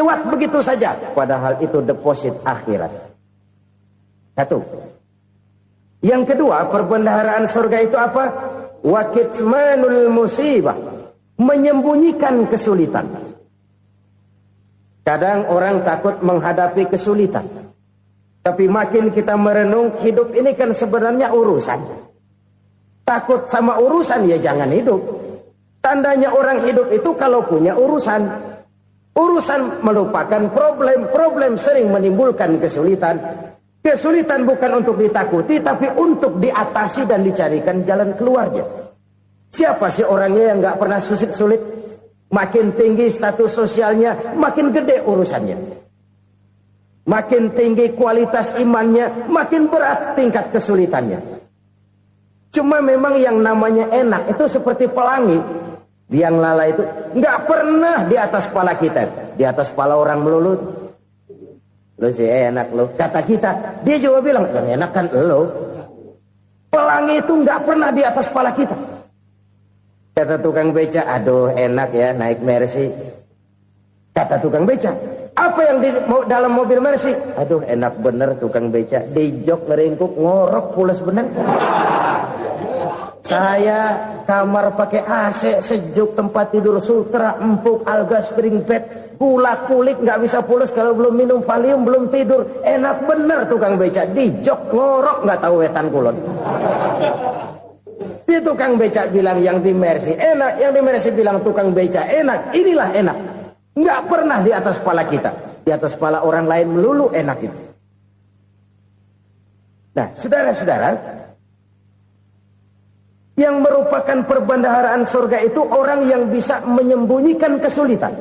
lewat begitu saja. Padahal itu deposit akhirat. Satu. Yang kedua, perbendaharaan surga itu apa? Wa kitmanul musibah, menyembunyikan kesulitan. Kadang orang takut menghadapi kesulitan. Tapi makin kita merenung, hidup ini kan sebenarnya urusan. Takut sama urusan, ya jangan hidup. Tandanya orang hidup itu kalau punya urusan. Urusan melupakan problem. Problem sering menimbulkan kesulitan. Kesulitan bukan untuk ditakuti, tapi untuk diatasi dan dicarikan jalan keluarnya. Siapa sih orangnya yang gak pernah sulit-sulit? Makin tinggi status sosialnya, makin gede urusannya. Makin tinggi kualitas imannya, makin berat tingkat kesulitannya. Cuma memang yang namanya enak itu seperti pelangi. Biang lala itu nggak pernah di atas kepala kita, di atas kepala orang melulu. Lo sih enak lo, kata kita. Dia juga bilang, yang enak kan lo. Pelangi itu nggak pernah di atas kepala kita. Kata tukang beca, aduh enak ya naik Mercy. Kata tukang beca, apa yang di dalam mobil Mercy? Aduh enak bener tukang beca, di jok ngeringkuk ngorok pulas bener. Saya kamar pakai AC, sejuk, tempat tidur sutra, empuk, alga, spring bed, kulak kulik nggak bisa pulas kalau belum minum Valium, belum tidur. Enak bener tukang beca, di jok ngorok nggak tahu wetan kulon. Si tukang beca bilang yang di Mercy enak, yang di Mercy bilang tukang beca enak. Inilah enak. Nggak pernah di atas kepala kita, di atas kepala orang lain melulu enak itu. Nah, saudara-saudara, yang merupakan perbendaharaan surga itu orang yang bisa menyembunyikan kesulitan,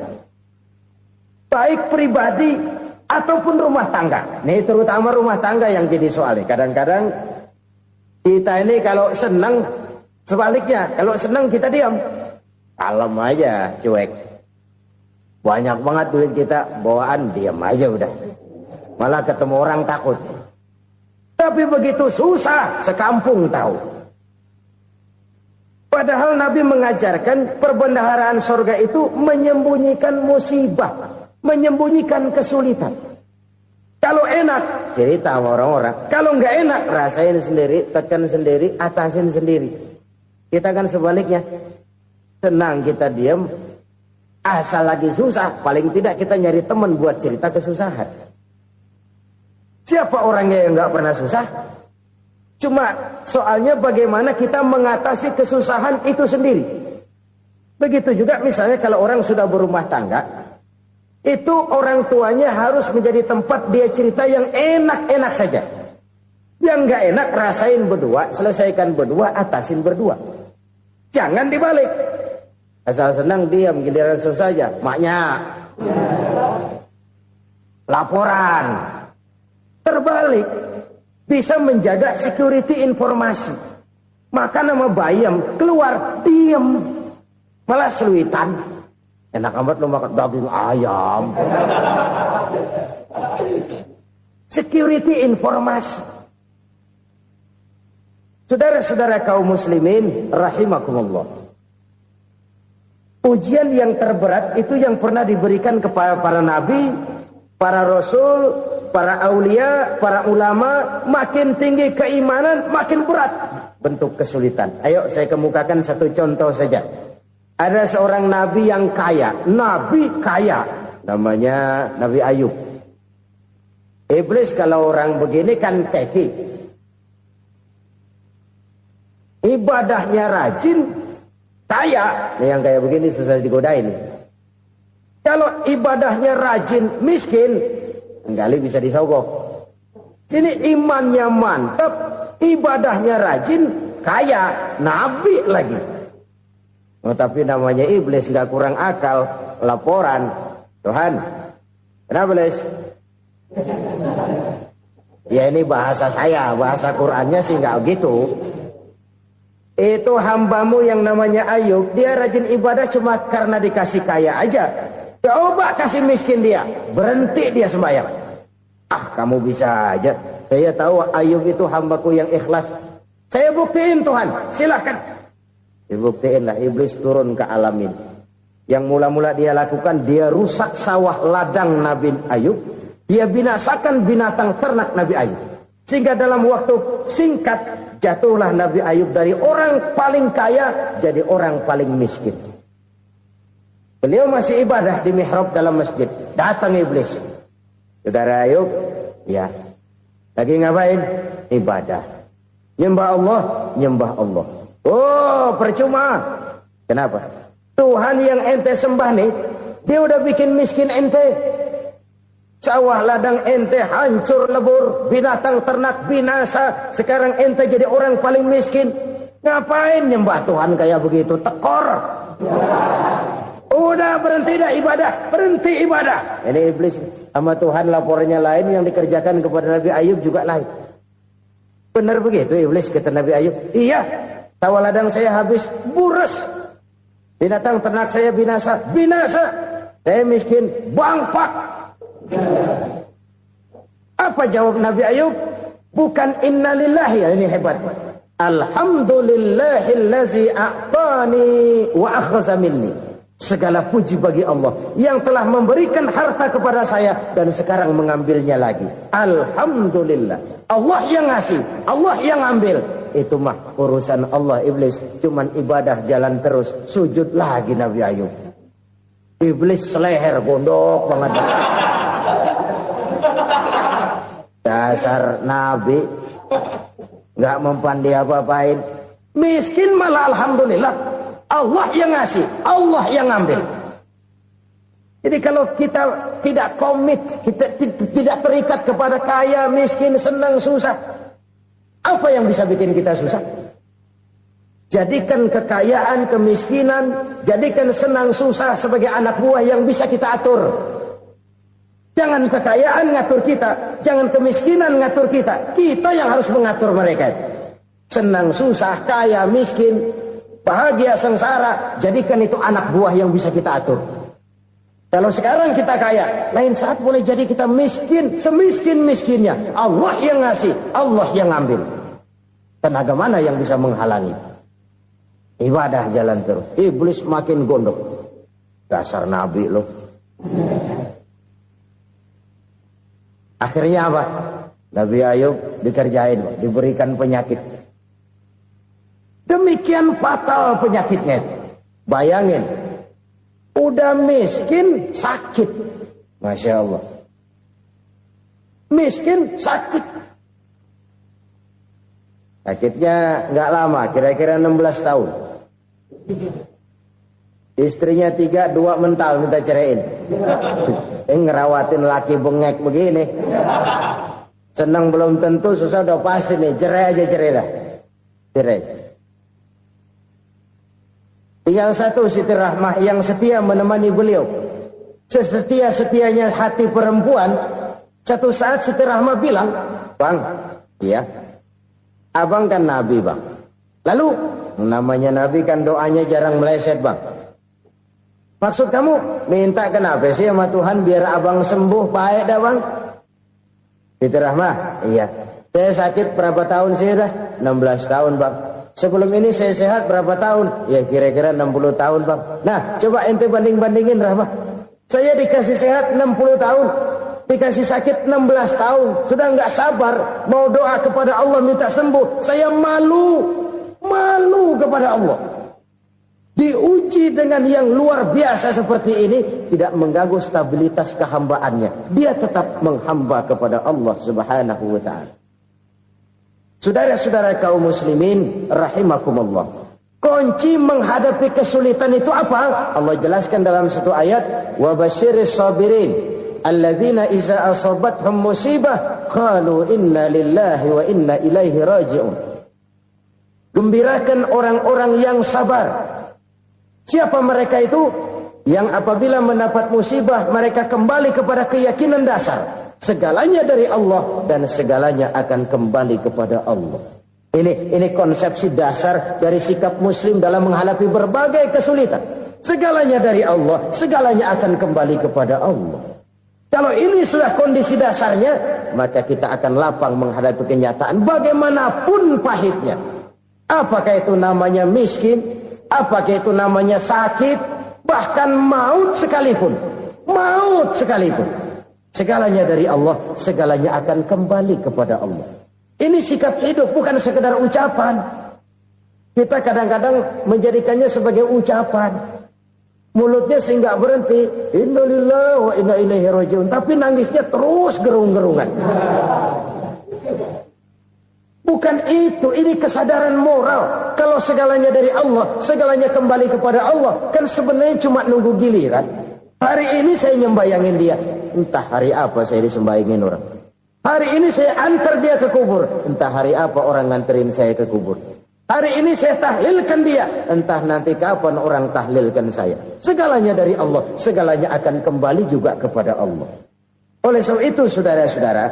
baik pribadi ataupun rumah tangga. Nih terutama rumah tangga yang jadi soalnya. Kadang-kadang kita ini kalau senang, sebaliknya kalau senang kita diam, kalem aja, cuek. Banyak banget duit kita bawaan, diam aja udah. Malah ketemu orang takut. Tapi begitu susah, sekampung tahu. Padahal Nabi mengajarkan perbendaharaan surga itu menyembunyikan musibah, menyembunyikan kesulitan. Kalau enak, cerita sama orang-orang. Kalau nggak enak, rasain sendiri, tekan sendiri, atasin sendiri. Kita kan sebaliknya. Tenang kita diam, asal lagi susah, paling tidak kita nyari teman buat cerita kesusahan. Siapa orangnya yang nggak pernah susah? Cuma soalnya bagaimana kita mengatasi kesusahan itu sendiri. Begitu juga misalnya kalau orang sudah berumah tangga, itu orang tuanya harus menjadi tempat dia cerita yang enak-enak saja. Yang nggak enak rasain berdua, selesaikan berdua, atasin berdua. Jangan dibalik. Asal senang diam, giliran susah aja. Maknya laporan. Terbalik. Bisa menjaga security informasi. Maka nama bayam keluar diam, malah seluitan. Enak amat lo makan daging ayam. Security informasi. Saudara-saudara kaum muslimin rahimakumullah. Ujian yang terberat itu yang pernah diberikan kepada para nabi, para rasul, para aulia, para ulama. Makin tinggi keimanan, makin berat bentuk kesulitan. Ayo saya kemukakan satu contoh saja. Ada seorang nabi yang kaya, nabi kaya, namanya Nabi Ayub. Iblis kalau orang begini kan keki, ibadahnya rajin, kaya. Nih yang kayak begini susah digodain. Kalau ibadahnya rajin, miskin, kali bisa disogok. Sini imannya mantap, ibadahnya rajin, kaya, nabi lagi. Oh, tapi namanya iblis nggak kurang akal. Laporan, Tuhan, kenapa les? Ya ini bahasa saya, bahasa Qurannya sih nggak gitu. Itu hambamu yang namanya Ayub, dia rajin ibadah cuma karena dikasih kaya aja. Coba kasih miskin dia, berhenti dia sembahyang. Ah kamu bisa aja. Saya tahu Ayub itu hambaku yang ikhlas. Saya buktiin Tuhan, silahkan. Dibuktiin lah, iblis turun ke alam ini. Yang mula-mula dia lakukan, dia rusak sawah ladang Nabi Ayub. Dia binasakan binatang ternak Nabi Ayub. Sehingga dalam waktu singkat, jatuhlah Nabi Ayub dari orang paling kaya, jadi orang paling miskin. Beliau masih ibadah di mihrab dalam masjid. Datang iblis. Saudara Ayub, ya, lagi ngapain? Ibadah. Nyembah Allah, nyembah Allah. Oh, percuma. Kenapa? Tuhan yang ente sembah nih, dia udah bikin miskin ente. Sawah ladang ente hancur lebur, binatang ternak binasa. Sekarang ente jadi orang paling miskin. Ngapain nyembah Tuhan kayak begitu? Tekor. Udah berhenti dah ibadah, berhenti ibadah. Ini iblis sama Tuhan laporannya lain, yang dikerjakan kepada Nabi Ayub juga lain. Benar begitu iblis, kata Nabi Ayub. Iya, sawah ladang saya habis, buras. Binatang ternak saya binasa, binasa. Saya miskin, bangpak. Apa jawab Nabi Ayub? Bukan innalillahi, ya, ini hebat. Alhamdulillahillazi a'tani wa akhza minni. Segala puji bagi Allah yang telah memberikan harta kepada saya dan sekarang mengambilnya lagi. Alhamdulillah. Allah yang ngasih, Allah yang ambil. Itu mah urusan Allah. Iblis cuman ibadah jalan terus, sujud lagi Nabi Ayub. Iblis seleher gondok banget. Dasar Nabi nggak mempan dia apa-apain. Miskin malah alhamdulillah. Allah yang ngasih, Allah yang ambil. Jadi kalau kita tidak komit, kita tidak terikat kepada kaya, miskin, senang, susah, apa yang bisa bikin kita susah? Jadikan kekayaan, kemiskinan, jadikan senang, susah sebagai anak buah yang bisa kita atur. Jangan kekayaan ngatur kita, jangan kemiskinan ngatur kita. Kita yang harus mengatur mereka. Senang, susah, kaya, miskin, bahagia, sengsara, jadikan itu anak buah yang bisa kita atur. Kalau sekarang kita kaya, lain saat boleh jadi kita miskin, semiskin-miskinnya. Allah yang ngasih, Allah yang ambil. Tenaga mana yang bisa menghalangi? Ibadah jalan terus. Iblis makin gondok. Dasar Nabi loh. Akhirnya apa? Nabi Ayub dikerjain, diberikan penyakit. Demikian fatal penyakitnya. Bayangin, udah miskin, sakit. Masya Allah. Miskin, sakit. Sakitnya nggak lama, kira-kira 16 tahun. Istrinya 3, 2 mental minta ceraiin. Ngerawatin laki bengek begini. Senang belum tentu, susah udah pasti nih. Cerai aja, cerai dah. Cerai. Tinggal satu Siti Rahmah yang setia menemani beliau. Sesetia-setianya hati perempuan. Satu saat Siti Rahmah bilang, "Bang, iya, abang kan Nabi, Bang. Lalu, namanya Nabi kan doanya jarang meleset, Bang. Maksud kamu minta kenapa sih sama Tuhan biar abang sembuh baik dah, Bang?" Siti Rahmah, iya. Saya sakit berapa tahun sih dah? 16 tahun, Bang. Sebelum ini saya sehat berapa tahun? Ya kira-kira 60 tahun, Bang. Nah, coba ente banding-bandingin, Rahmah. Saya dikasih sehat 60 tahun. Dikasih sakit 16 tahun. Sudah nggak sabar. Mau doa kepada Allah minta sembuh. Saya malu. Malu kepada Allah. Diuji dengan yang luar biasa seperti ini, tidak mengganggu stabilitas kehambaannya. Dia tetap menghamba kepada Allah Subhanahu wa ta'ala. Saudara-saudara kaum muslimin rahimakumullah. Kunci menghadapi kesulitan itu apa? Allah jelaskan dalam satu ayat, wa basyiris sabirin alladzina iza asabathum musibah qalu inna lillahi wa inna ilaihi raji'un. Gembirakan orang-orang yang sabar. Siapa mereka itu? Yang apabila mendapat musibah mereka kembali kepada keyakinan dasar. Segalanya dari Allah dan segalanya akan kembali kepada Allah. Ini konsepsi dasar dari sikap muslim dalam menghadapi berbagai kesulitan. Segalanya dari Allah, segalanya akan kembali kepada Allah. Kalau ini sudah kondisi dasarnya, maka kita akan lapang menghadapi kenyataan bagaimanapun pahitnya. Apakah itu namanya miskin? Apakah itu namanya sakit? Bahkan maut sekalipun, segalanya dari Allah, segalanya akan kembali kepada Allah. Ini sikap hidup, bukan sekedar ucapan. Kita kadang-kadang menjadikannya sebagai ucapan. Mulutnya sehingga berhenti, innalillahi wa inna ilaihi rajiun, tapi nangisnya terus gerung-gerungan. Bukan itu, ini kesadaran moral. Kalau segalanya dari Allah, segalanya kembali kepada Allah, kan sebenarnya cuma nunggu giliran. Hari ini saya nyembayangin dia, entah hari apa saya disembayangin orang. Hari ini saya antar dia ke kubur, entah hari apa orang nganterin saya ke kubur. Hari ini saya tahlilkan dia, entah nanti kapan orang tahlilkan saya. Segalanya dari Allah, segalanya akan kembali juga kepada Allah. Oleh sebab itu saudara-saudara,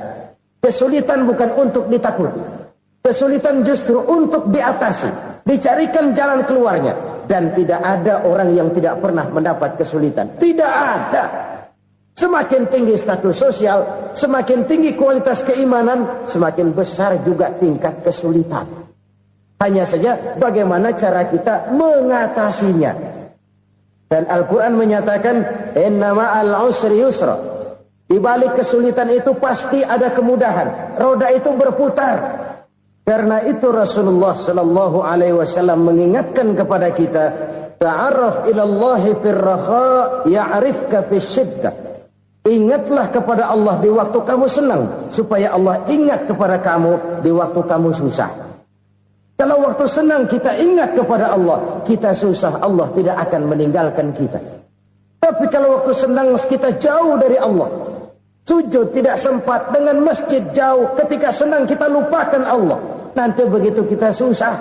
kesulitan bukan untuk ditakuti. Kesulitan justru untuk diatasi, dicarikan jalan keluarnya. Dan tidak ada orang yang tidak pernah mendapat kesulitan. Tidak ada. Semakin tinggi status sosial, semakin tinggi kualitas keimanan, semakin besar juga tingkat kesulitan. Hanya saja bagaimana cara kita mengatasinya. Dan Al-Quran menyatakan, inna ma'al usri yusra. Di balik kesulitan itu pasti ada kemudahan. Roda itu berputar. Karena itu Rasulullah sallallahu alaihi wasallam mengingatkan kepada kita, ta'arraf ilallahi firraha ya'rifka fisyiddah. Ingatlah kepada Allah di waktu kamu senang, supaya Allah ingat kepada kamu di waktu kamu susah. Kalau waktu senang kita ingat kepada Allah, kita susah, Allah tidak akan meninggalkan kita. Tapi kalau waktu senang kita jauh dari Allah, sujud tidak sempat, dengan masjid jauh, ketika senang kita lupakan Allah. Nanti begitu kita susah,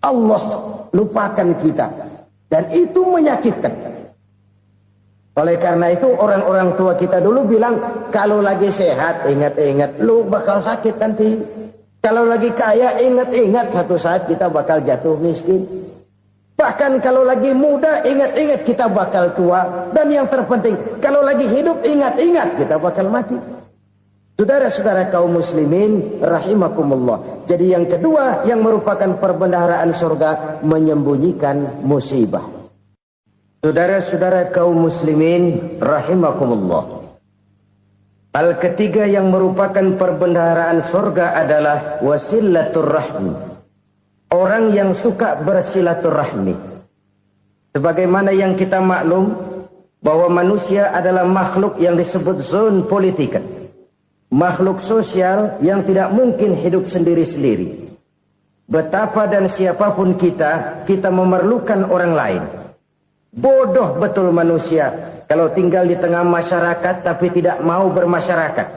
Allah lupakan kita. Dan itu menyakitkan. Oleh karena itu orang-orang tua kita dulu bilang, kalau lagi sehat ingat-ingat lu bakal sakit nanti. Kalau lagi kaya ingat-ingat satu saat kita bakal jatuh miskin. Bahkan kalau lagi muda ingat-ingat kita bakal tua. Dan yang terpenting kalau lagi hidup ingat-ingat kita bakal mati. Saudara-saudara kaum muslimin rahimakumullah. Jadi yang kedua yang merupakan perbendaharaan surga, menyembunyikan musibah. Saudara-saudara kaum muslimin rahimakumullah. Hal ketiga yang merupakan perbendaharaan surga adalah wasilaturrahmi. Orang yang suka bersilaturahmi. Sebagaimana yang kita maklum bahwa manusia adalah makhluk yang disebut zon politika. Makhluk sosial yang tidak mungkin hidup sendiri-sendiri. Betapa dan siapapun kita memerlukan orang lain. Bodoh betul manusia kalau tinggal di tengah masyarakat tapi tidak mau bermasyarakat.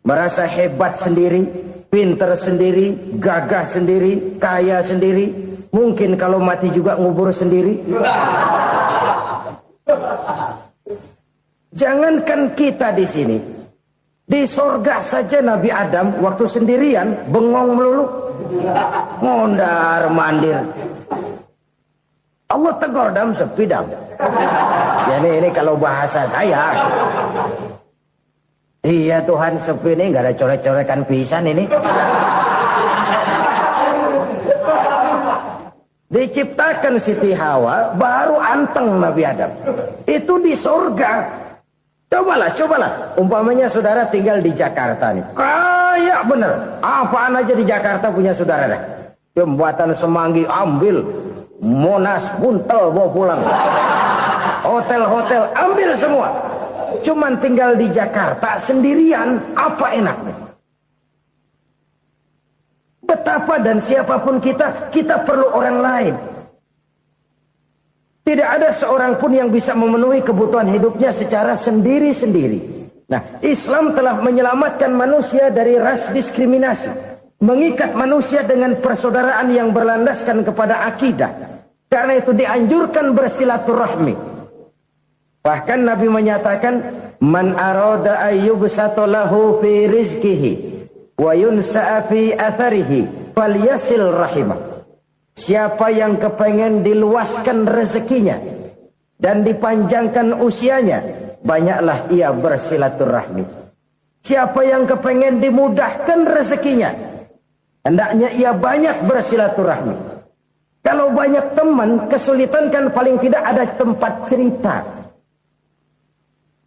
Merasa hebat sendiri, pintar sendiri, gagah sendiri, kaya sendiri. Mungkin kalau mati juga ngubur sendiri. Jangankan kita di sini, di sorga saja Nabi Adam waktu sendirian bengong melulu, mondar mandir. Allah tegur dam sepi dam. Ya ini kalau bahasa saya. Iya Tuhan sepi ini nggak ada coret-corekan pisan ini. Diciptakan Siti Hawa baru anteng Nabi Adam. Itu di surga. Cobalah. Umpamanya saudara tinggal di Jakarta nih. Kayak bener. Apaan aja di Jakarta punya saudara dah. Jembatan Semanggi ambil. Monas, Buntel bawa pulang. Hotel-hotel ambil semua. Cuman tinggal di Jakarta sendirian, apa enaknya? Betapa dan siapapun kita perlu orang lain. Tidak ada seorang pun yang bisa memenuhi kebutuhan hidupnya secara sendiri-sendiri. Nah, Islam telah menyelamatkan manusia dari ras diskriminasi. Mengikat manusia dengan persaudaraan yang berlandaskan kepada akidah. Karena itu dianjurkan bersilaturahmi. Bahkan Nabi menyatakan, man arada ayyubsata lahu fi rizqihi wa yunsa'a fi atharihi falyasil rahimah. Siapa yang kepengen diluaskan rezekinya dan dipanjangkan usianya, banyaklah ia bersilaturahmi. Siapa yang kepengen dimudahkan rezekinya, hendaknya ia banyak bersilaturahmi. Kalau banyak teman, kesulitan kan paling tidak ada tempat cerita.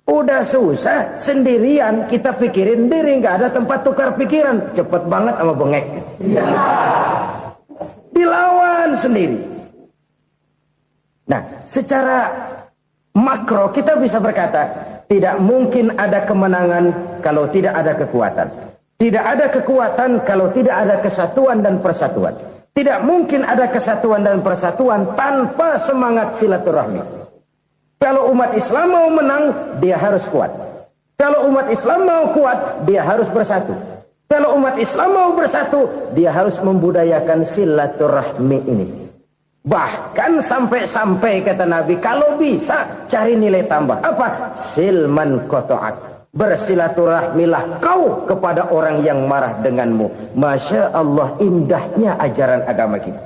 Udah susah, sendirian, kita pikirin diri, nggak ada tempat tukar pikiran. Cepet banget sama bengek. Dilawan sendiri. Nah, secara makro kita bisa berkata, tidak mungkin ada kemenangan kalau tidak ada kekuatan. Tidak ada kekuatan kalau tidak ada kesatuan dan persatuan. Tidak mungkin ada kesatuan dan persatuan tanpa semangat silaturahmi. Kalau umat Islam mau menang, dia harus kuat. Kalau umat Islam mau kuat, dia harus bersatu. Kalau umat Islam mau bersatu, dia harus membudayakan silaturahmi ini. Bahkan sampai-sampai kata Nabi, kalau bisa cari nilai tambah. Apa? Silman koto'ak. Bersilaturahmilah kau kepada orang yang marah denganmu. Masya Allah, indahnya ajaran agama kita.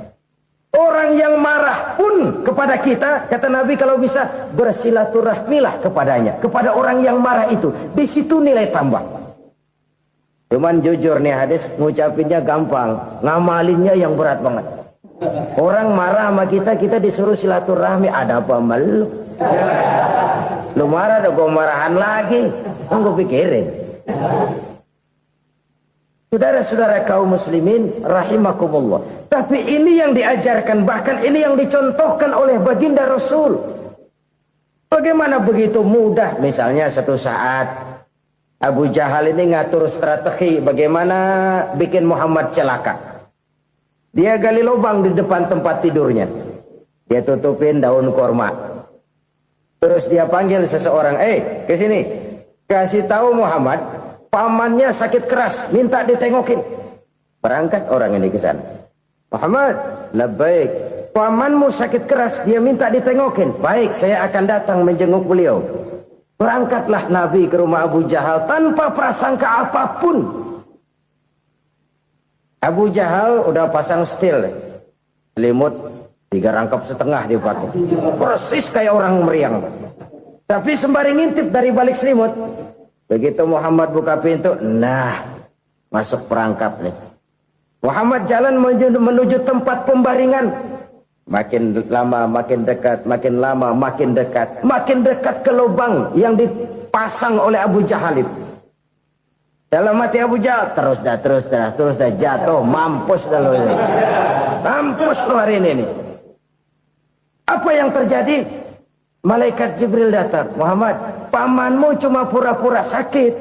Orang yang marah pun kepada kita, kata Nabi, kalau bisa bersilaturahmilah kepadanya, kepada orang yang marah itu. Di situ nilai tambah. Cuman jujur nih hadis, ngucapinnya gampang, ngamalinnya yang berat banget. Orang marah sama kita, kita disuruh silaturahmi. Ada apa malu? Lu marah, ada gue marahan lagi. Gue pikirin. Saudara-saudara kaum muslimin rahimakumullah. Tapi ini yang diajarkan, bahkan ini yang dicontohkan oleh baginda Rasul. Bagaimana begitu mudah? Misalnya satu saat Abu Jahal ini ngatur strategi bagaimana bikin Muhammad celaka. Dia gali lubang di depan tempat tidurnya. Dia tutupin daun korma. Terus dia panggil seseorang, ke sini. Kasih tahu Muhammad, pamannya sakit keras, minta ditengokin. Berangkat orang ini ke sana. Muhammad, labbaik. Pamanmu sakit keras, dia minta ditengokin. Baik, saya akan datang menjenguk beliau. Berangkatlah Nabi ke rumah Abu Jahal tanpa prasangka apapun. Abu Jahal udah pasang stil, selimut 3 rangkap setengah dipakai. Persis kayak orang meriang. Tapi sembari ngintip dari balik selimut. Begitu Muhammad buka pintu, nah, masuk perangkap nih. Muhammad jalan menuju tempat pembaringan. Makin lama makin dekat, makin lama makin dekat. Makin dekat ke lubang yang dipasang oleh Abu Jahal itu. Dalam hati Abu Jahal, terus dah jatuh, mampus dah lo ini. Mampus lo hari ini nih. Apa yang terjadi? Malaikat Jibril datang. Muhammad, pamanmu cuma pura-pura sakit.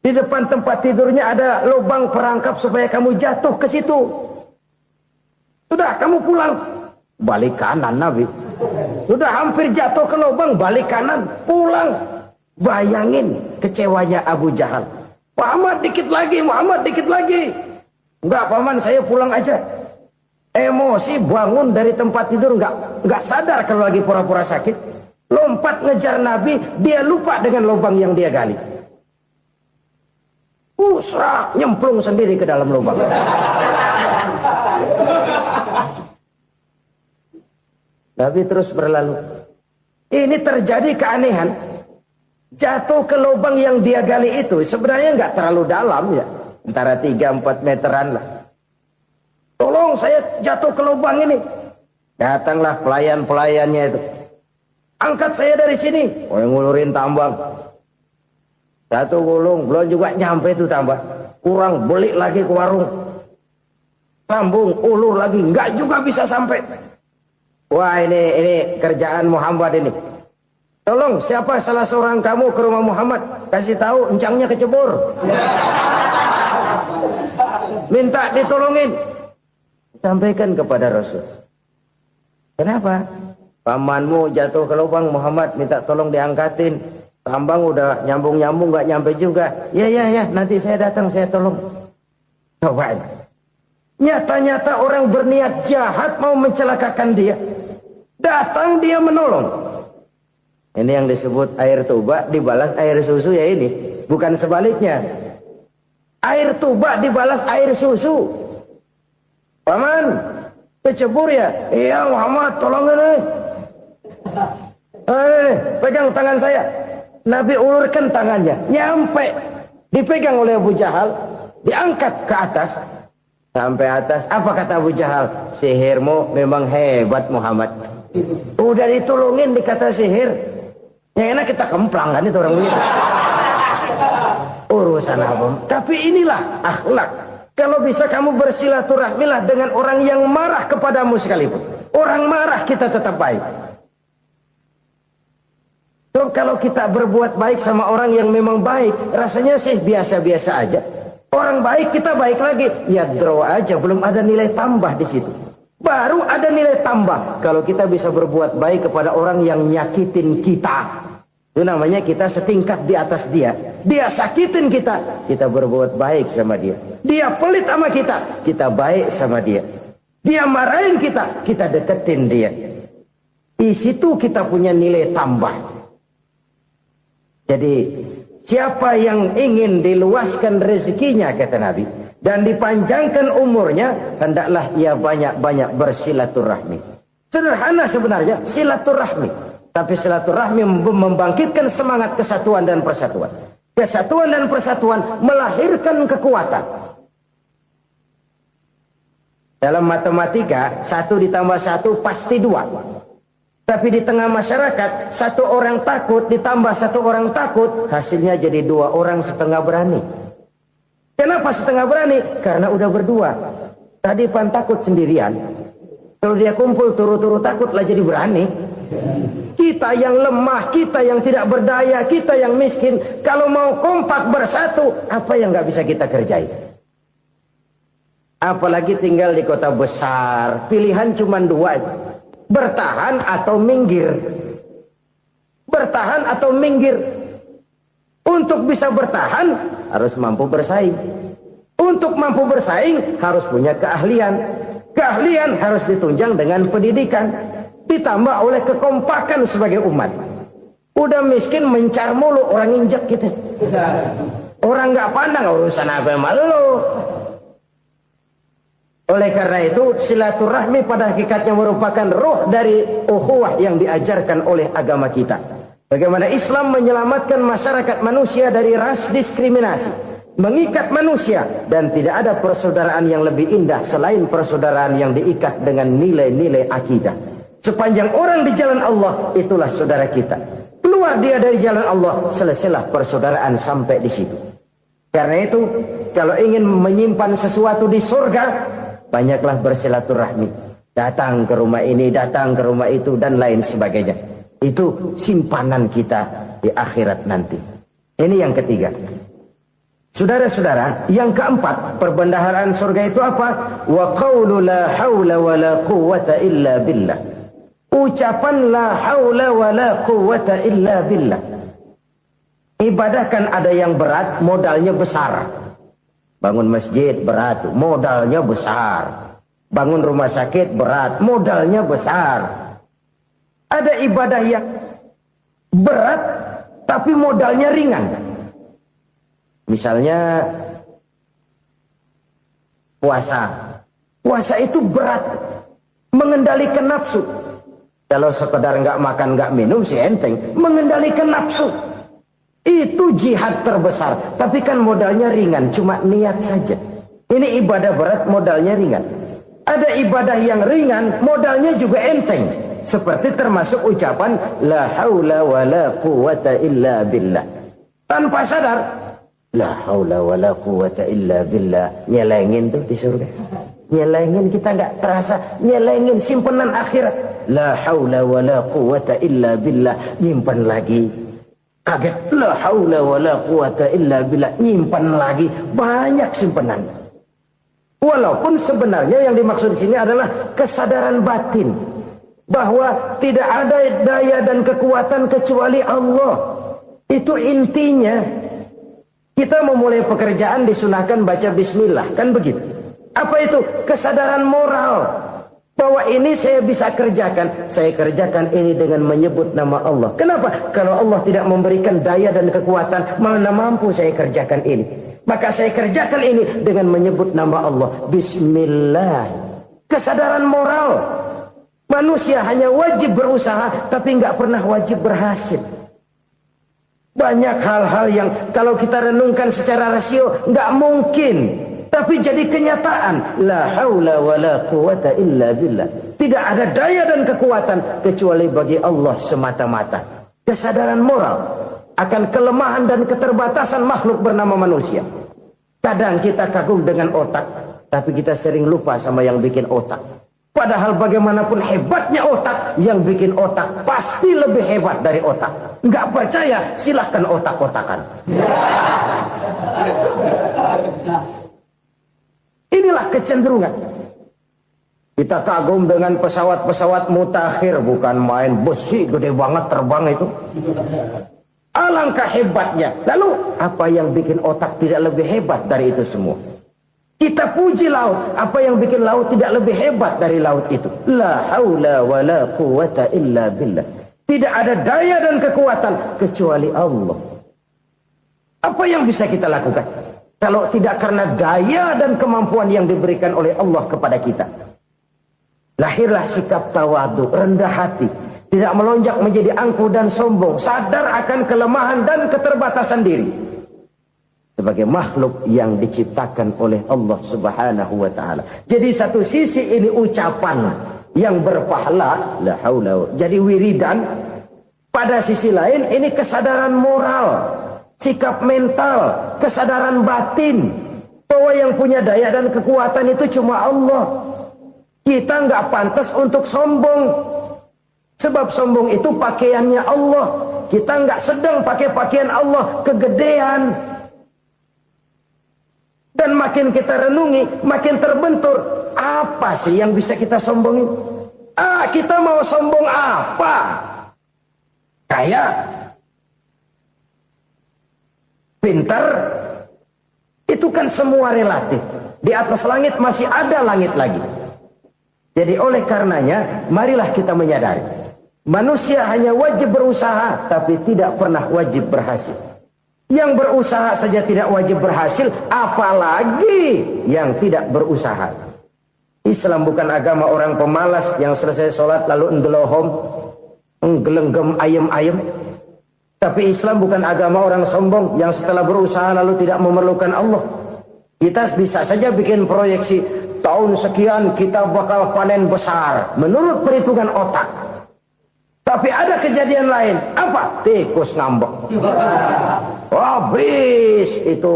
Di depan tempat tidurnya ada lubang perangkap supaya kamu jatuh ke situ. Sudah, kamu pulang. Balik kanan Nabi. Sudah hampir jatuh ke lubang, balik kanan, pulang. Bayangin kecewanya Abu Jahal. Muhammad dikit lagi. Enggak paman, saya pulang aja. Emosi bangun dari tempat tidur, enggak sadar kalau lagi pura-pura sakit. Lompat ngejar Nabi, dia lupa dengan lubang yang dia gali. Usrah, nyemplung sendiri ke dalam lubang. Nabi terus berlalu. Ini terjadi keanehan. Jatuh ke lubang yang dia gali itu sebenarnya nggak terlalu dalam ya, antara 3-4 meteran lah. Tolong, saya jatuh ke lubang ini. Datanglah pelayan-pelayannya itu. Angkat saya dari sini. Oh, yang ngulurin tambang. Satu gulung, belum juga nyampe itu tambang. Kurang, beli lagi ke warung. Sambung, ulur lagi, nggak juga bisa sampai. Wah, ini kerjaan Muhammad ini. Tolong, siapa salah seorang kamu ke rumah Muhammad? Kasih tahu, encangnya kecebur. Minta ditolongin. Sampaikan kepada Rasul. Kenapa? Pamanmu jatuh ke lubang, Muhammad minta tolong diangkatin. Tambang udah nyambung-nyambung, nggak nyampe juga. Ya, nanti saya datang, saya tolong. Coba. Nyata-nyata orang berniat jahat mau mencelakakan dia. Datang dia menolong. Ini yang disebut air tuba dibalas air susu ya ini. Bukan sebaliknya. Air tuba dibalas air susu. Paman, kecebur ya? Iya Muhammad, tolong ini. Pegang tangan saya. Nabi ulurkan tangannya. Nyampe. Dipegang oleh Abu Jahal. Diangkat ke atas. Sampai atas, apa kata Abu Jahal? Sihirmu memang hebat Muhammad. Udah ditolongin dikata sihir. Yang enak kita kemplang kan itu orang begitu. Urusan apa? Tapi inilah akhlak. Kalau bisa kamu bersilaturahmilah dengan orang yang marah kepadamu sekalipun. Orang marah kita tetap baik. So, kalau kita berbuat baik sama orang yang memang baik, rasanya sih biasa-biasa aja. Orang baik kita baik lagi, ya draw aja, belum ada nilai tambah di situ. Baru ada nilai tambah kalau kita bisa berbuat baik kepada orang yang nyakitin kita. Itu namanya kita setingkat di atas dia. Dia sakitin kita, kita berbuat baik sama dia. Dia pelit sama kita, kita baik sama dia. Dia marahin kita, kita deketin dia. Di situ kita punya nilai tambah. Jadi siapa yang ingin diluaskan rezekinya, kata Nabi, dan dipanjangkan umurnya, hendaklah ia banyak-banyak bersilaturahmi. Sederhana sebenarnya silaturahmi, tapi silaturahmi membangkitkan semangat kesatuan dan persatuan. Kesatuan dan persatuan melahirkan kekuatan. Dalam matematika 1 ditambah 1 pasti 2. Tapi di tengah masyarakat, 1 orang takut ditambah 1 orang takut, hasilnya jadi 2 orang setengah berani. Kenapa setengah berani? Karena udah berdua. Tadi pan takut sendirian. Kalau dia kumpul turu-turu takutlah jadi berani. Kita yang lemah, kita yang tidak berdaya, kita yang miskin, kalau mau kompak bersatu, apa yang nggak bisa kita kerjain? Apalagi tinggal di kota besar, pilihan cuma 2. Bertahan atau minggir. Bertahan atau minggir. Untuk bisa bertahan harus mampu bersaing. Untuk mampu bersaing harus punya keahlian. Keahlian harus ditunjang dengan pendidikan, ditambah oleh kekompakan sebagai umat. Udah miskin mencar mulu, orang injak kita. Orang nggak pandang urusan apa malu. Oleh karena itu, silaturahmi pada hakikatnya merupakan roh dari ukhuwah yang diajarkan oleh agama kita. Bagaimana Islam menyelamatkan masyarakat manusia dari ras diskriminasi, mengikat manusia, dan tidak ada persaudaraan yang lebih indah selain persaudaraan yang diikat dengan nilai-nilai akidah. Sepanjang orang di jalan Allah, itulah saudara kita. Keluar dia dari jalan Allah, selesailah persaudaraan sampai di situ. Karena itu, kalau ingin menyimpan sesuatu di surga, banyaklah bersilaturahmi. Datang ke rumah ini, datang ke rumah itu, dan lain sebagainya. Itu simpanan kita di akhirat nanti. Ini yang ketiga. Saudara-saudara, yang keempat, perbendaharaan surga itu apa? Wa qawlu la hawla wa la quwwata illa billah. Ucapan la hawla wa la quwwata illa billah. Ibadah kan ada yang berat, modalnya besar. Bangun masjid berat, modalnya besar. Bangun rumah sakit berat, modalnya besar. Ada ibadah yang berat, tapi modalnya ringan. Misalnya puasa. Puasa itu berat, mengendalikan nafsu. Kalau sekedar nggak makan nggak minum sih enteng, mengendalikan nafsu. Itu jihad terbesar, tapi kan modalnya ringan, cuma niat saja. Ini ibadah berat, modalnya ringan. Ada ibadah yang ringan, modalnya juga enteng. Seperti termasuk ucapan la haula wa la quwwata illa billah. Tanpa sadar, la haula wa la quwwata illa billah. Nyelengin tuh di surga. Nyelengin, kita nggak terasa, nyelengin simpenan akhirat. La haula wa la quwwata illa billah. Nyimpan lagi. Kaget, la haula wa la quwwata illa billah, nyimpan lagi, banyak simpanan. Walaupun sebenarnya yang dimaksud di sini adalah kesadaran batin bahwa tidak ada daya dan kekuatan kecuali Allah. Itu intinya. Kita memulai pekerjaan disunahkan baca bismillah, kan begitu. Apa itu? Kesadaran moral. Bahwa ini saya bisa kerjakan. Saya kerjakan ini dengan menyebut nama Allah. Kenapa? Kalau Allah tidak memberikan daya dan kekuatan, mana mampu saya kerjakan ini. Maka saya kerjakan ini dengan menyebut nama Allah. Bismillah. Kesadaran moral. Manusia hanya wajib berusaha, tapi nggak pernah wajib berhasil. Banyak hal-hal yang kalau kita renungkan secara rasio, nggak mungkin Tapi jadi kenyataan. La haula wa la quwata illa billah. Tidak ada daya dan kekuatan kecuali bagi Allah semata-mata. Kesadaran moral akan kelemahan dan keterbatasan makhluk bernama manusia. Kadang kita kagum dengan otak, tapi kita sering lupa sama yang bikin otak. Padahal bagaimanapun hebatnya otak, yang bikin otak pasti lebih hebat dari otak. Nggak percaya, silahkan otak-otakan. Inilah kecenderungan. Kita kagum dengan pesawat-pesawat mutakhir, bukan main besi gede banget terbang itu. Alangkah hebatnya. Lalu apa yang bikin otak tidak lebih hebat dari itu semua? Kita puji laut. Apa yang bikin laut tidak lebih hebat dari laut itu? La haula wa la quwata illa billah. Tidak ada daya dan kekuatan kecuali Allah. Apa yang bisa kita lakukan kalau tidak karena daya dan kemampuan yang diberikan oleh Allah kepada kita? Lahirlah sikap tawadu, rendah hati. Tidak melonjak menjadi angkuh dan sombong. Sadar akan kelemahan dan keterbatasan diri. Sebagai makhluk yang diciptakan oleh Allah subhanahu wa ta'ala. Jadi satu sisi ini ucapan yang berpahala. La haula. Jadi wiridan. Pada sisi lain ini kesadaran moral. Sikap mental. Kesadaran batin. Bahwa yang punya daya dan kekuatan itu cuma Allah. Kita nggak pantas untuk sombong. Sebab sombong itu pakaiannya Allah. Kita nggak sedang pakai pakaian Allah kegedean. Dan makin kita renungi, makin terbentur. Apa sih yang bisa kita sombongin? Kita mau sombong apa? Kaya? Pintar? Itu kan semua relatif. Di atas langit masih ada langit lagi. Jadi oleh karenanya, marilah kita menyadari. Manusia hanya wajib berusaha, tapi tidak pernah wajib berhasil. Yang berusaha saja tidak wajib berhasil, apalagi yang tidak berusaha. Islam bukan agama orang pemalas yang selesai sholat lalu enggelohom, enggelenggem ayem-ayem. Tapi Islam bukan agama orang sombong yang setelah berusaha lalu tidak memerlukan Allah. Kita bisa saja bikin proyeksi, tahun sekian kita bakal panen besar menurut perhitungan otak. Tapi ada kejadian lain. Apa? Tikus ngambek. Habis itu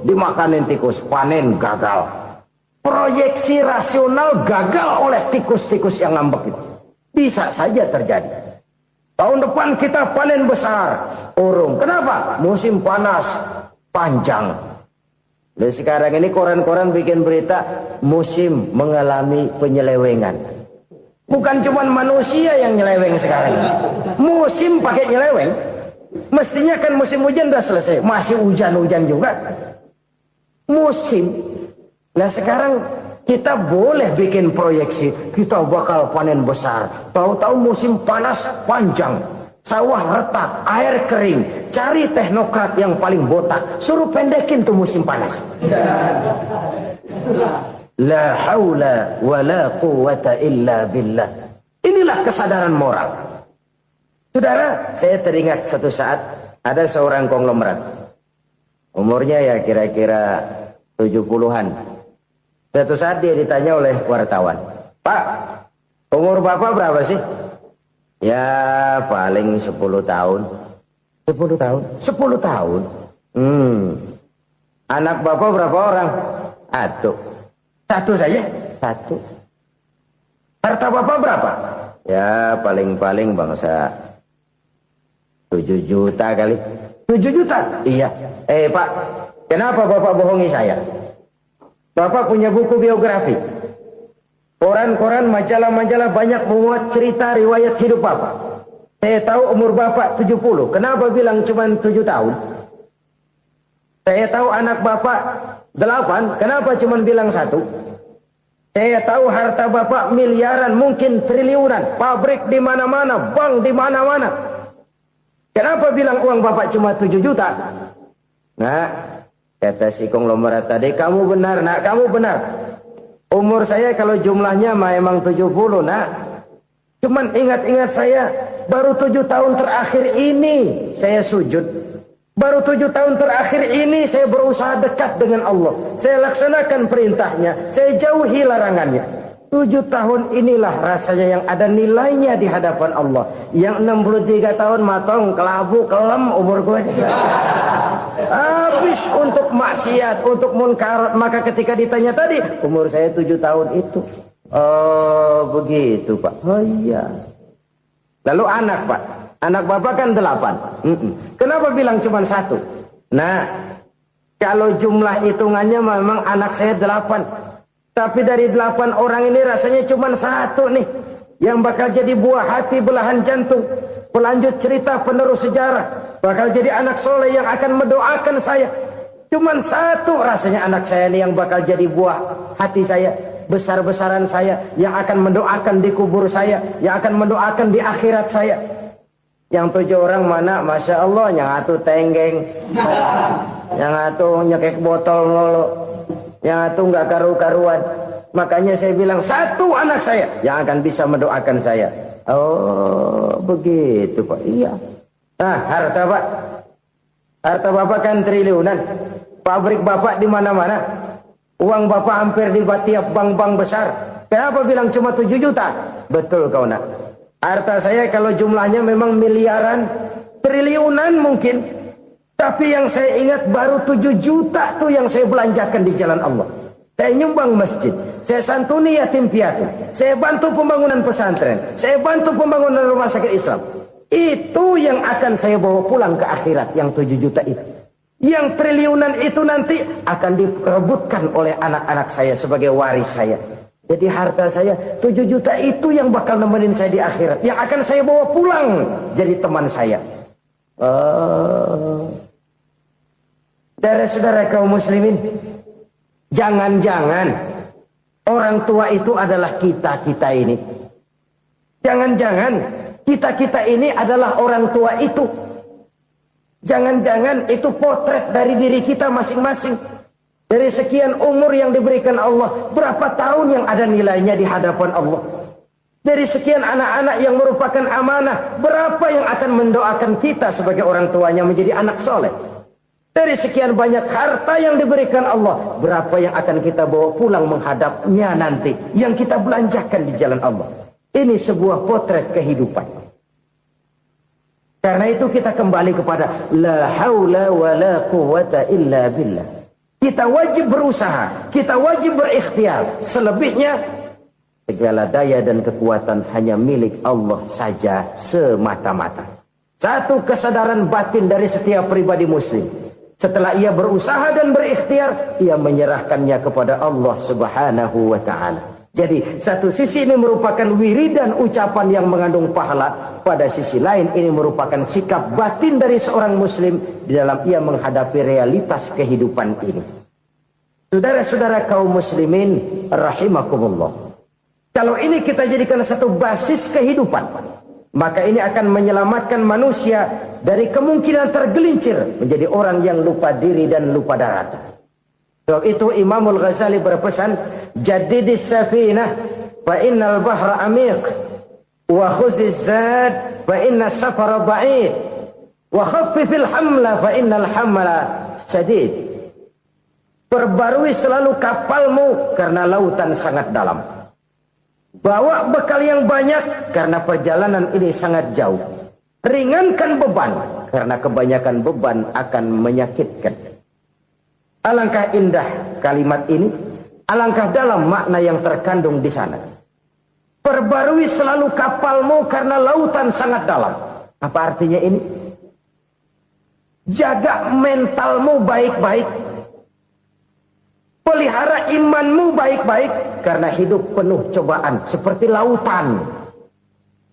dimakanin tikus, panen gagal. Proyeksi rasional gagal oleh tikus-tikus yang ngambek itu. Bisa saja terjadi. Tahun depan kita panen besar, urung. Kenapa? Musim panas panjang. Dan sekarang ini koran-koran bikin berita musim mengalami penyelewengan. Bukan cuma manusia yang nyeleweng sekarang. Musim pakai nyeleweng. Mestinya kan musim hujan udah selesai. Masih hujan-hujan juga. Musim. Nah sekarang kita boleh bikin proyeksi. Kita bakal panen besar. Tahu-tahu musim panas panjang. Sawah retak, air kering. Cari teknokrat yang paling botak. Suruh pendekin tuh musim panas. La haula wa la quwata illa billah. Inilah kesadaran moral. Saudara, saya teringat satu saat ada seorang konglomerat. Umurnya ya kira-kira 70-an. Satu saat dia ditanya oleh wartawan, "Pak, umur Bapak berapa sih?" "Ya paling 10 tahun." 10 tahun? 10 tahun? Anak Bapak berapa orang? Satu saja? Satu. Harta Bapak berapa? Ya paling-paling bangsa 7 juta kali. 7 juta? Iya. Pak, kenapa Bapak bohongi saya? Bapak punya buku biografi. Koran-koran, majalah-majalah banyak memuat cerita riwayat hidup Bapak. Saya tahu umur Bapak 70. Kenapa bilang cuma 7 tahun? Saya tahu anak Bapak 8. Kenapa cuma bilang 1? Saya tahu harta Bapak miliaran, mungkin triliunan. Pabrik di mana-mana, bank di mana-mana. Kenapa bilang uang Bapak cuma 7 juta? Nah, kata si konglomerat tadi, kamu benar nak, kamu benar. Umur saya kalau jumlahnya memang 70 nak. Cuman ingat-ingat saya, baru 7 tahun terakhir ini saya sujud. Baru 7 tahun terakhir ini saya berusaha dekat dengan Allah. Saya laksanakan perintahnya, saya jauhi larangannya. 7 tahun inilah rasanya yang ada nilainya di hadapan Allah. Yang 63 tahun matong, kelabu, kelem umur gue. Habis untuk maksiat, untuk munkarat. Maka ketika ditanya tadi, umur saya 7 tahun itu. Oh begitu Pak. Oh iya. Lalu anak Pak. Anak Bapak kan 8. Kenapa bilang cuma 1? Nah, kalau jumlah hitungannya memang anak saya 8. Tapi dari 8 orang ini rasanya cuma 1 nih yang bakal jadi buah hati, belahan jantung, pelanjut cerita, penerus sejarah, bakal jadi anak soleh yang akan mendoakan saya. Cuma 1 rasanya anak saya ini yang bakal jadi buah hati saya, besar-besaran saya, yang akan mendoakan di kubur saya, yang akan mendoakan di akhirat saya. Yang 7 orang mana? Masya Allah, yang 1 tenggeng, yang 1 nyekek botol mulu, yang 1 nggak karu-karuan. Makanya saya bilang 1 anak saya yang akan bisa mendoakan saya. Oh begitu Pak. Iya. Nah harta Pak, harta Bapak kan triliunan. Pabrik Bapak di mana-mana. Uang Bapak hampir di tiap bank-bank besar. Kenapa bilang cuma 7 juta? Betul kau nak. Harta saya kalau jumlahnya memang miliaran, triliunan mungkin. Tapi yang saya ingat baru 7 juta tuh yang saya belanjakan di jalan Allah. Saya nyumbang masjid, saya santuni yatim piatu, saya bantu pembangunan pesantren, saya bantu pembangunan rumah sakit Islam. Itu yang akan saya bawa pulang ke akhirat, yang 7 juta itu. Yang triliunan itu nanti akan diperebutkan oleh anak-anak saya sebagai waris saya. Jadi harta saya 7 juta itu yang bakal nemenin saya di akhirat, yang akan saya bawa pulang jadi teman saya. Saudara-saudara kaum muslimin, jangan-jangan orang tua itu adalah kita-kita ini. Jangan-jangan kita-kita ini adalah orang tua itu. Jangan-jangan itu potret dari diri kita masing-masing. Dari sekian umur yang diberikan Allah, berapa tahun yang ada nilainya di hadapan Allah. Dari sekian anak-anak yang merupakan amanah, berapa yang akan mendoakan kita sebagai orang tuanya menjadi anak soleh. Dari sekian banyak harta yang diberikan Allah, berapa yang akan kita bawa pulang menghadapnya nanti, yang kita belanjakan di jalan Allah. Ini sebuah potret kehidupan. Karena itu kita kembali kepada la haula wa la quwata illa billah. Kita wajib berusaha, kita wajib berikhtiar. Selebihnya, segala daya dan kekuatan hanya milik Allah saja semata-mata. Satu kesadaran batin dari setiap pribadi muslim. Setelah ia berusaha dan berikhtiar, ia menyerahkannya kepada Allah Subhanahu wa ta'ala. Jadi satu sisi ini merupakan wiridan ucapan yang mengandung pahala. Pada sisi lain ini merupakan sikap batin dari seorang muslim di dalam ia menghadapi realitas kehidupan ini. Saudara-saudara kaum muslimin rahimakumullah. Kalau ini kita jadikan satu basis kehidupan, maka ini akan menyelamatkan manusia dari kemungkinan tergelincir menjadi orang yang lupa diri dan lupa darat. Sebab itu Imamul Ghazali berpesan, jadidis safinah fa innal bahra amiq wa khuziz zad fa inna safara ba'id wa khaffifil hamla fa innal hamla sadid. Perbarui selalu kapalmu karena lautan sangat dalam. Bawa bekal yang banyak karena perjalanan ini sangat jauh. Ringankan beban karena kebanyakan beban akan menyakitkan. Alangkah indah kalimat ini, alangkah dalam makna yang terkandung di sana. Perbarui selalu kapalmu karena lautan sangat dalam. Apa artinya ini? Jaga mentalmu baik-baik. Pelihara imanmu baik-baik karena hidup penuh cobaan seperti lautan.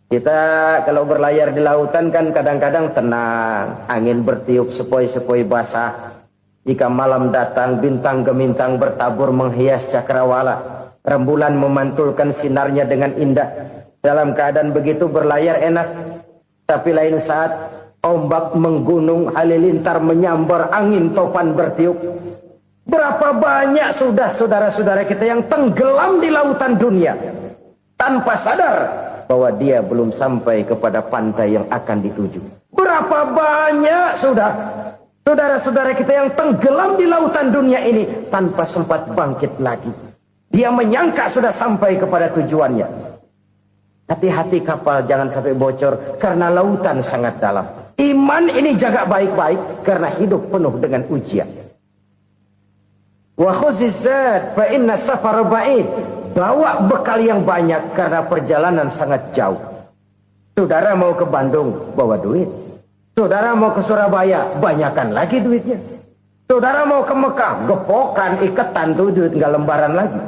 Kita kalau berlayar di lautan kan kadang-kadang tenang, angin bertiup sepoi-sepoi basah. Jika malam datang, bintang gemintang bertabur menghias cakrawala. Rembulan memantulkan sinarnya dengan indah. Dalam keadaan begitu berlayar enak. Tapi lain saat ombak menggunung, halilintar menyambar, angin topan bertiup. Berapa banyak sudah saudara-saudara kita yang tenggelam di lautan dunia tanpa sadar bahwa dia belum sampai kepada pantai yang akan dituju. Berapa banyak sudah Saudara-saudara kita yang tenggelam di lautan dunia ini tanpa sempat bangkit lagi. Dia menyangka sudah sampai kepada tujuannya. Hati-hati kapal jangan sampai bocor karena lautan sangat dalam. Iman ini jaga baik-baik karena hidup penuh dengan ujian. Wa khuzizat fa inna safar ba'id. Bawa bekal yang banyak karena perjalanan sangat jauh. Saudara mau ke Bandung, bawa duit. Saudara mau ke Surabaya, banyakan lagi duitnya. Saudara mau ke Mekah, gepokan, iketan tuh duit nggak lembaran lagi.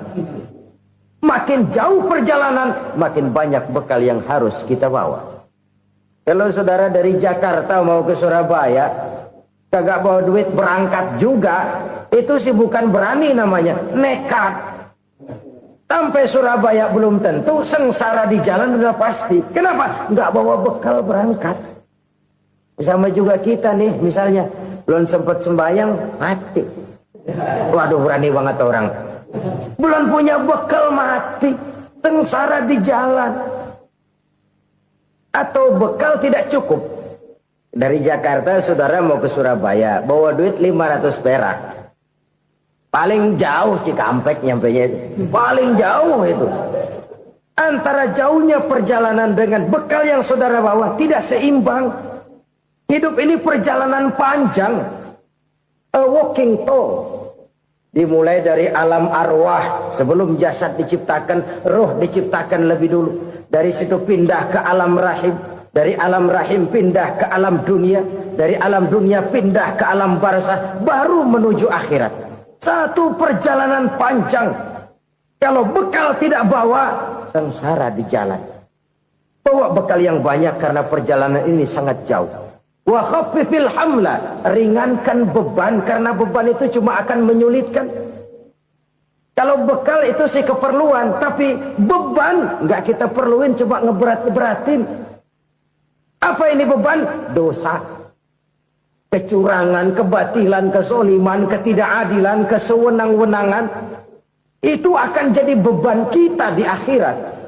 Makin jauh perjalanan, makin banyak bekal yang harus kita bawa. Kalau saudara dari Jakarta mau ke Surabaya, kagak bawa duit berangkat juga, itu sih bukan berani namanya, nekat. Sampai Surabaya belum tentu, sengsara di jalan udah pasti. Kenapa? Nggak bawa bekal berangkat. Sama juga kita nih, misalnya belum sempat sembahyang, mati. Waduh, berani banget orang. Belum punya bekal, mati. Sengsara di jalan. Atau bekal tidak cukup. Dari Jakarta saudara mau ke Surabaya, bawa duit 500 perak. Paling jauh Cikampek nyampenya itu. Paling jauh itu. Antara jauhnya perjalanan dengan bekal yang saudara bawa tidak seimbang. Hidup ini perjalanan panjang. A walking tour. Dimulai dari alam arwah. Sebelum jasad diciptakan, roh diciptakan lebih dulu. Dari situ pindah ke alam rahim. Dari alam rahim pindah ke alam dunia. Dari alam dunia pindah ke alam barzah. Baru menuju akhirat. Satu perjalanan panjang. Kalau bekal tidak bawa, sengsara di jalan. Bawa bekal yang banyak karena perjalanan ini sangat jauh. Wa khaffifil hamla, ringankan beban karena beban itu cuma akan menyulitkan. Kalau bekal itu sih keperluan, tapi beban nggak kita perluin, cuma ngeberat-beratin. Apa ini beban? Dosa, kecurangan, kebatilan, kesoliman, ketidakadilan, kesewenang-wenangan. Itu akan jadi beban kita di akhirat.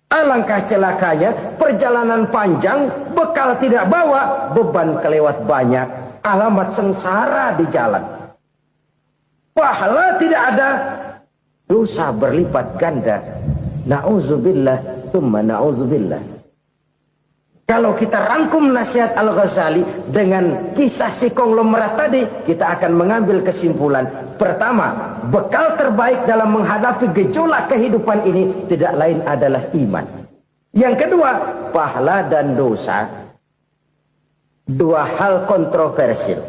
Alangkah celakanya, perjalanan panjang, bekal tidak bawa, beban kelewat banyak, alamat sengsara di jalan. Pahala tidak ada, dosa berlipat ganda. Na'udzubillah, summa na'udzubillah. Kalau kita rangkum nasihat Al-Ghazali dengan kisah si konglomerat tadi, kita akan mengambil kesimpulan. Pertama, bekal terbaik dalam menghadapi gejolak kehidupan ini tidak lain adalah iman. Yang kedua, pahala dan dosa. Dua hal kontroversial.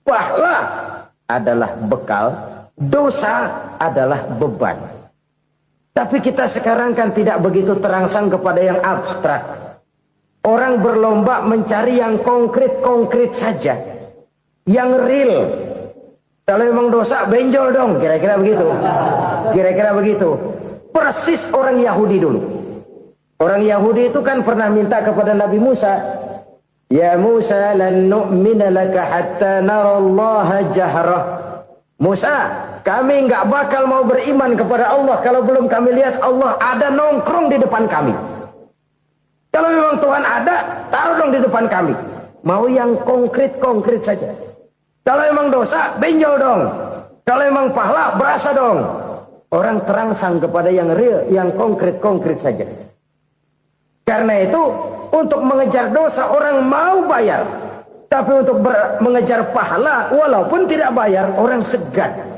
Pahala adalah bekal, dosa adalah beban. Tapi kita sekarang kan tidak begitu terangsang kepada yang abstrak. Orang berlomba mencari yang konkret-konkret saja. Yang real. Kalau memang dosa, benjol dong. Kira-kira begitu. Kira-kira begitu. Persis orang Yahudi dulu. Orang Yahudi itu kan pernah minta kepada Nabi Musa. Ya Musa, lan nu'mina laka hatta narallaha jahrah. Musa, kami nggak bakal mau beriman kepada Allah kalau belum kami lihat Allah ada nongkrong di depan kami. Kalau memang Tuhan ada, taruh dong di depan kami. Mau yang konkret-konkret saja. Kalau memang dosa, benjol dong. Kalau memang pahala, berasa dong. Orang terangsang kepada yang real, yang konkret-konkret saja. Karena itu, untuk mengejar dosa, orang mau bayar. Tapi untuk mengejar pahala, walaupun tidak bayar, orang segan.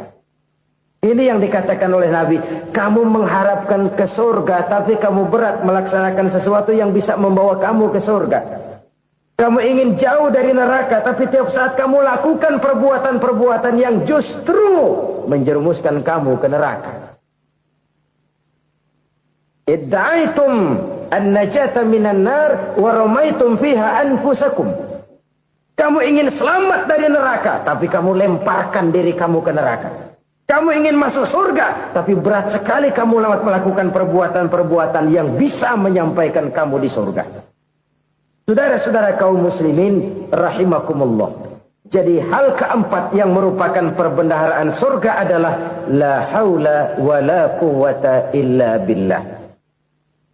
Ini yang dikatakan oleh Nabi, kamu mengharapkan ke surga, tapi kamu berat melaksanakan sesuatu yang bisa membawa kamu ke surga. Kamu ingin jauh dari neraka, tapi tiap saat kamu lakukan perbuatan-perbuatan yang justru menjerumuskan kamu ke neraka. Idda'aitum an-najata minan nar wa ramaitum fiha anfusakum. Kamu ingin selamat dari neraka, tapi kamu lemparkan diri kamu ke neraka. Kamu ingin masuk surga, tapi berat sekali kamu melakukan perbuatan-perbuatan yang bisa menyampaikan kamu di surga. Saudara-saudara kaum muslimin, rahimakumullah. Jadi hal keempat yang merupakan perbendaharaan surga adalah la haula wa la quwwata illa billah.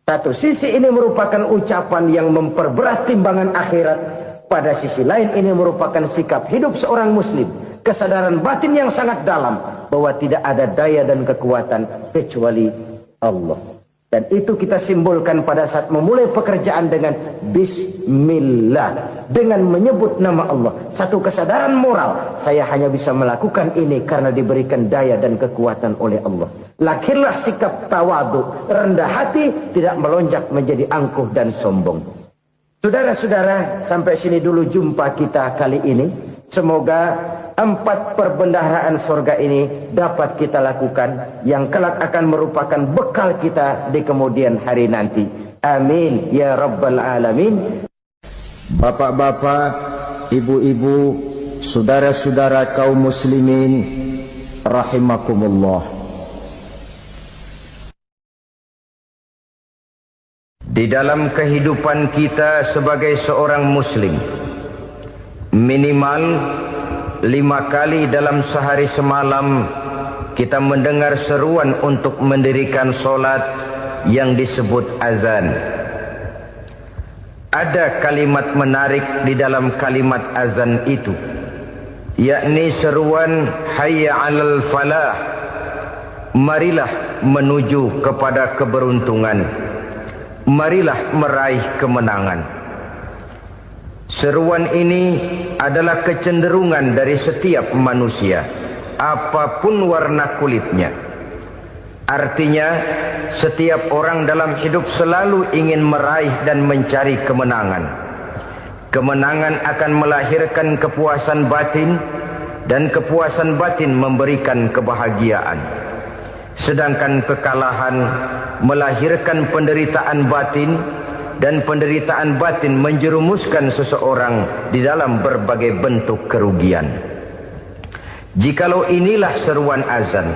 Satu sisi ini merupakan ucapan yang memperberat timbangan akhirat. Pada sisi lain ini merupakan sikap hidup seorang muslim, kesadaran batin yang sangat dalam bahwa tidak ada daya dan kekuatan kecuali Allah. Dan itu kita simbolkan pada saat memulai pekerjaan dengan Bismillah, dengan menyebut nama Allah. Satu kesadaran moral, saya hanya bisa melakukan ini karena diberikan daya dan kekuatan oleh Allah. Lahirlah sikap tawadu, rendah hati, tidak melonjak menjadi angkuh dan sombong. Saudara-saudara, sampai sini dulu jumpa kita kali ini. Semoga 4 perbendaharaan sorga ini dapat kita lakukan, yang kelak akan merupakan bekal kita di kemudian hari nanti. Amin ya rabbal alamin. Bapak-bapak, ibu-ibu, saudara-saudara kaum muslimin rahimakumullah. Di dalam kehidupan kita sebagai seorang muslim, minimal 5 kali dalam sehari semalam kita mendengar seruan untuk mendirikan solat yang disebut azan. Ada kalimat menarik di dalam kalimat azan itu, yakni seruan hayya 'alal falah, marilah menuju kepada keberuntungan, marilah meraih kemenangan. Seruan ini adalah kecenderungan dari setiap manusia, apapun warna kulitnya. Artinya, setiap orang dalam hidup selalu ingin meraih dan mencari kemenangan. Kemenangan akan melahirkan kepuasan batin, dan kepuasan batin memberikan kebahagiaan. Sedangkan kekalahan melahirkan penderitaan batin, dan penderitaan batin menjerumuskan seseorang di dalam berbagai bentuk kerugian. Jikalau inilah seruan azan,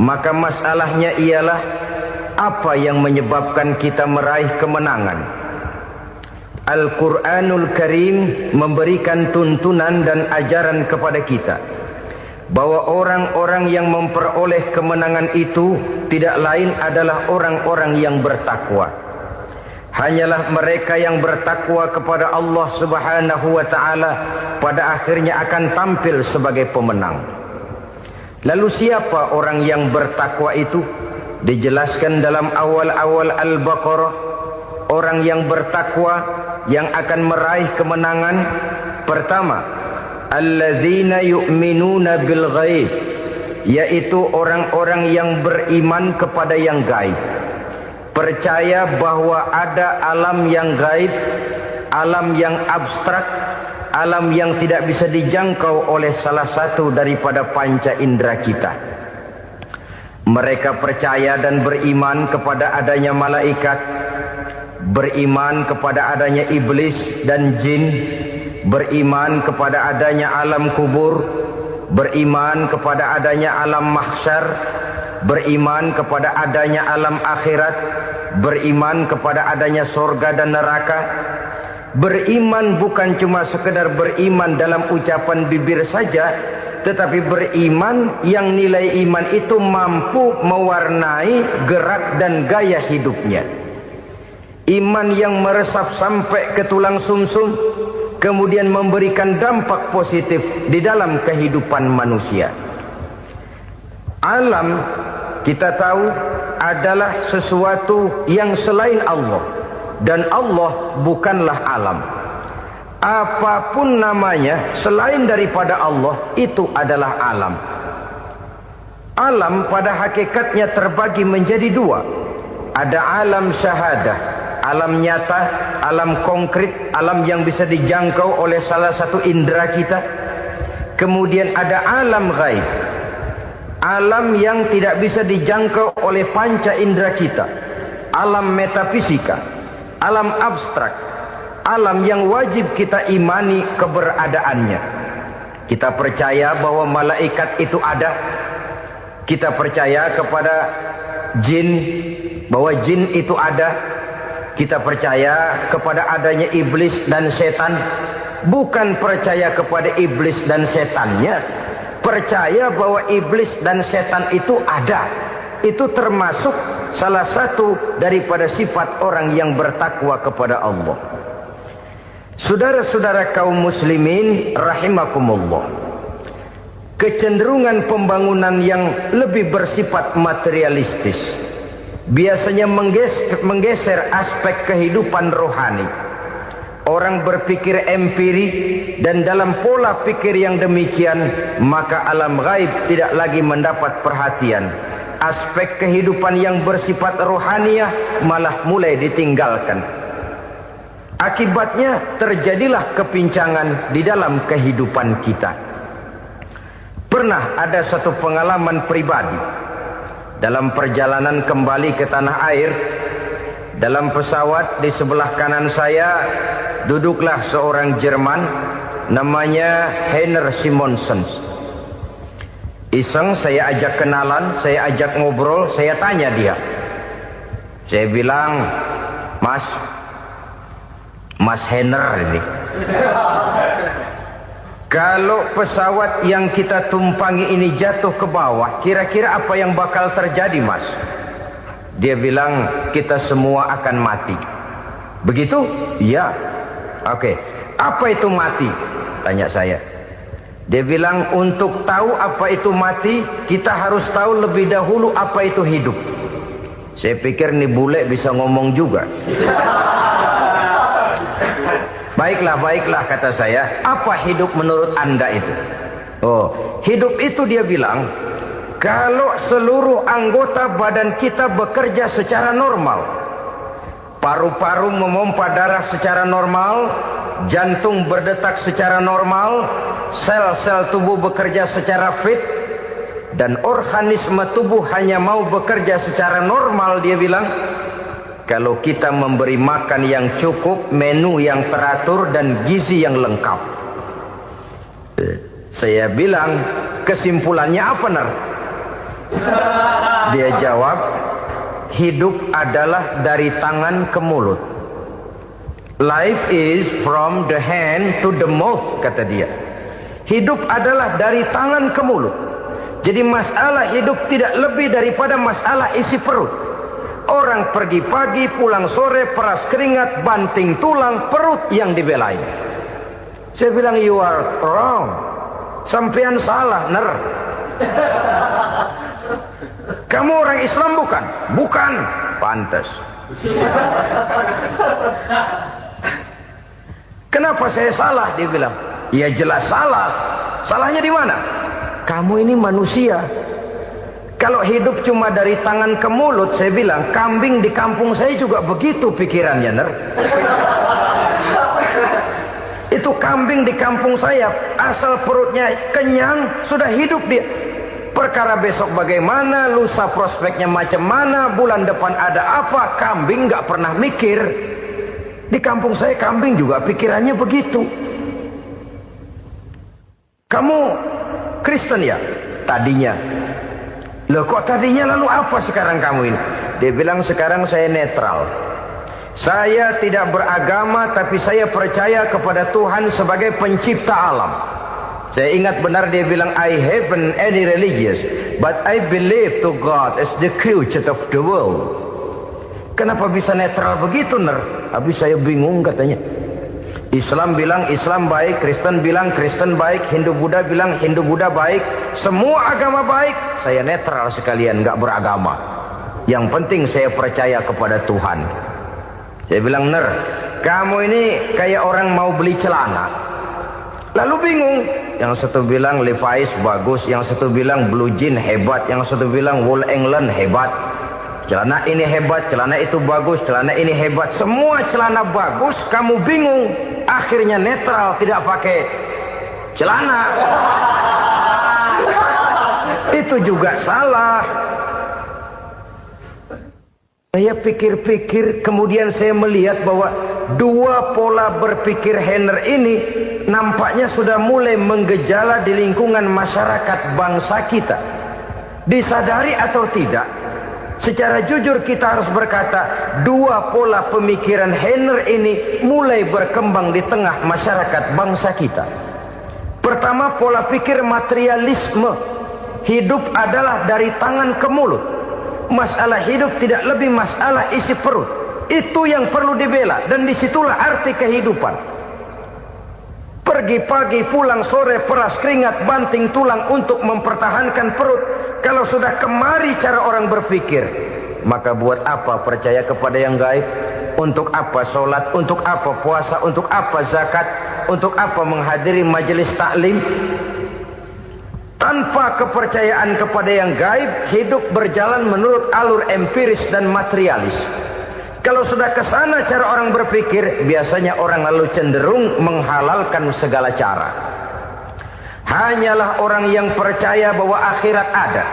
maka masalahnya ialah apa yang menyebabkan kita meraih kemenangan. Al-Quranul Karim memberikan tuntunan dan ajaran kepada kita bahwa orang-orang yang memperoleh kemenangan itu tidak lain adalah orang-orang yang bertakwa. Hanyalah mereka yang bertakwa kepada Allah Subhanahu wa ta'ala pada akhirnya akan tampil sebagai pemenang. Lalu siapa orang yang bertakwa itu? Dijelaskan dalam awal-awal Al-Baqarah, orang yang bertakwa yang akan meraih kemenangan. Pertama, allazina yu'minuna bil ghaib, yaitu orang-orang yang beriman kepada yang gaib. Percaya bahwa ada alam yang gaib, alam yang abstrak, alam yang tidak bisa dijangkau oleh salah satu daripada panca indera kita. Mereka percaya dan beriman kepada adanya malaikat, beriman kepada adanya iblis dan jin, beriman kepada adanya alam kubur, beriman kepada adanya alam mahsyar, beriman kepada adanya alam akhirat, beriman kepada adanya sorga dan neraka. Beriman bukan cuma sekedar beriman dalam ucapan bibir saja, tetapi beriman yang nilai iman itu mampu mewarnai gerak dan gaya hidupnya. Iman yang meresap sampai ke tulang sumsum, kemudian memberikan dampak positif di dalam kehidupan manusia. Alam, kita tahu, adalah sesuatu yang selain Allah, dan Allah bukanlah alam. Apapun namanya selain daripada Allah, itu adalah alam. Alam pada hakikatnya terbagi menjadi 2. Ada alam syahadah, alam nyata, alam konkret, alam yang bisa dijangkau oleh salah satu indera kita. Kemudian ada alam ghaib, alam yang tidak bisa dijangkau oleh panca indera kita, alam metafisika, alam abstrak, alam yang wajib kita imani keberadaannya. Kita percaya bahwa malaikat itu ada, kita percaya kepada jin, bahwa jin itu ada, kita percaya kepada adanya iblis dan setan. Bukan percaya kepada iblis dan setannya, percaya bahwa iblis dan setan itu ada. Itu termasuk salah satu daripada sifat orang yang bertakwa kepada Allah. Saudara-saudara kaum muslimin rahimakumullah, kecenderungan pembangunan yang lebih bersifat materialistis biasanya menggeser aspek kehidupan rohani. Orang berpikir empiri, dan dalam pola pikir yang demikian maka alam gaib tidak lagi mendapat perhatian. Aspek kehidupan yang bersifat rohaniah malah mulai ditinggalkan. Akibatnya terjadilah kepincangan di dalam kehidupan kita. Pernah ada satu pengalaman pribadi. Dalam perjalanan kembali ke tanah air, dalam pesawat di sebelah kanan saya duduklah seorang Jerman namanya Heiner Simonsen. Iseng saya ajak kenalan, saya ajak ngobrol, saya tanya dia. Saya bilang, Mas Heiner ini, kalau pesawat yang kita tumpangi ini jatuh ke bawah, kira-kira apa yang bakal terjadi, Mas? Dia bilang, kita semua akan mati. Begitu? Iya. Oke. Apa itu mati? Tanya saya. Dia bilang, untuk tahu apa itu mati, kita harus tahu lebih dahulu apa itu hidup. Saya pikir nih bule bisa ngomong juga. Baiklah kata saya. Apa hidup menurut Anda itu? Oh, hidup itu dia bilang, kalau seluruh anggota badan kita bekerja secara normal, paru-paru memompa darah secara normal, jantung berdetak secara normal, sel-sel tubuh bekerja secara fit, dan organisme tubuh hanya mau bekerja secara normal, dia bilang, kalau kita memberi makan yang cukup, menu yang teratur, dan gizi yang lengkap. Saya bilang, kesimpulannya apa, Ner? Dia jawab, hidup adalah dari tangan ke mulut. Life is from the hand to the mouth, kata dia. Hidup adalah dari tangan ke mulut. Jadi masalah hidup tidak lebih daripada masalah isi perut. Orang pergi pagi, pulang sore, peras keringat, banting tulang, perut yang dibelain. Saya bilang, you are wrong. Sampean salah, Ner. Kamu orang Islam bukan? Bukan. Pantas. Kenapa saya salah? Dia bilang, ya jelas salah. Salahnya di mana? Kamu ini manusia. Kalau hidup cuma dari tangan ke mulut, saya bilang, kambing di kampung saya juga begitu pikirannya, Ner. Itu kambing di kampung saya, asal perutnya kenyang, sudah hidup dia. Perkara besok bagaimana, lusa prospeknya macam mana, bulan depan ada apa, kambing nggak pernah mikir. Di kampung saya kambing juga pikirannya begitu. Kamu Kristen ya? Tadinya. Loh kok tadinya, lalu apa sekarang kamu ini? Dia bilang, sekarang saya netral. Saya tidak beragama, tapi saya percaya kepada Tuhan sebagai pencipta alam. Saya ingat benar dia bilang, I haven't any religious, but I believe to God as the creator of the world. Kenapa bisa netral begitu, Ner? Habis saya bingung katanya. Islam bilang Islam baik, Kristen bilang Kristen baik, Hindu Buddha bilang Hindu Buddha baik, semua agama baik. Saya netral sekalian, nggak beragama. Yang penting saya percaya kepada Tuhan. Saya bilang, Ner, kamu ini kayak orang mau beli celana, lalu bingung. Yang satu bilang Levi's bagus, yang satu bilang Blue Jean hebat, yang satu bilang Wool England hebat. Celana ini hebat, celana itu bagus, celana ini hebat, semua celana bagus, kamu bingung. Akhirnya netral, tidak pakai celana. Itu juga salah. Saya pikir-pikir, kemudian saya melihat bahwa dua pola berpikir Heiner ini nampaknya sudah mulai menggejala di lingkungan masyarakat bangsa kita. Disadari atau tidak, secara jujur kita harus berkata, dua pola pemikiran Heiner ini mulai berkembang di tengah masyarakat bangsa kita. Pertama, pola pikir materialisme. Hidup adalah dari tangan ke mulut. Masalah hidup tidak lebih masalah isi perut. Itu yang perlu dibela, dan disitulah arti kehidupan. Pergi pagi pulang sore, peras keringat banting tulang untuk mempertahankan perut. Kalau sudah kemari cara orang berpikir, maka buat apa percaya kepada yang gaib? Untuk apa sholat? Untuk apa puasa? Untuk apa zakat? Untuk apa menghadiri majelis taklim? Tanpa kepercayaan kepada yang gaib, hidup berjalan menurut alur empiris dan materialis. Kalau sudah ke sana cara orang berpikir, biasanya orang lalu cenderung menghalalkan segala cara. Hanyalah orang yang percaya bahwa akhirat ada.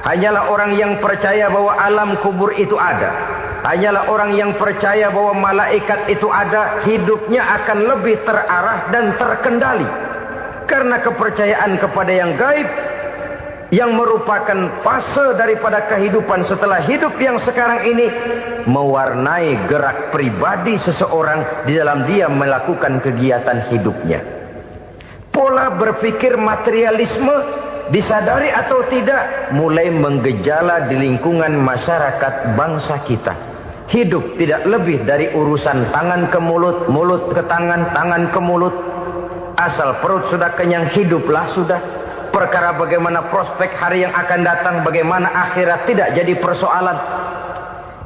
Hanyalah orang yang percaya bahwa alam kubur itu ada. Hanyalah orang yang percaya bahwa malaikat itu ada, hidupnya akan lebih terarah dan terkendali. Karena kepercayaan kepada yang gaib, yang merupakan fase daripada kehidupan setelah hidup yang sekarang ini, mewarnai gerak pribadi seseorang di dalam dia melakukan kegiatan hidupnya. Pola berpikir materialisme, disadari atau tidak, mulai menggejala di lingkungan masyarakat bangsa kita. Hidup tidak lebih dari urusan tangan ke mulut, mulut ke tangan, tangan ke mulut. Asal perut sudah kenyang, hiduplah sudah. Perkara bagaimana prospek hari yang akan datang, bagaimana akhirat, tidak jadi persoalan.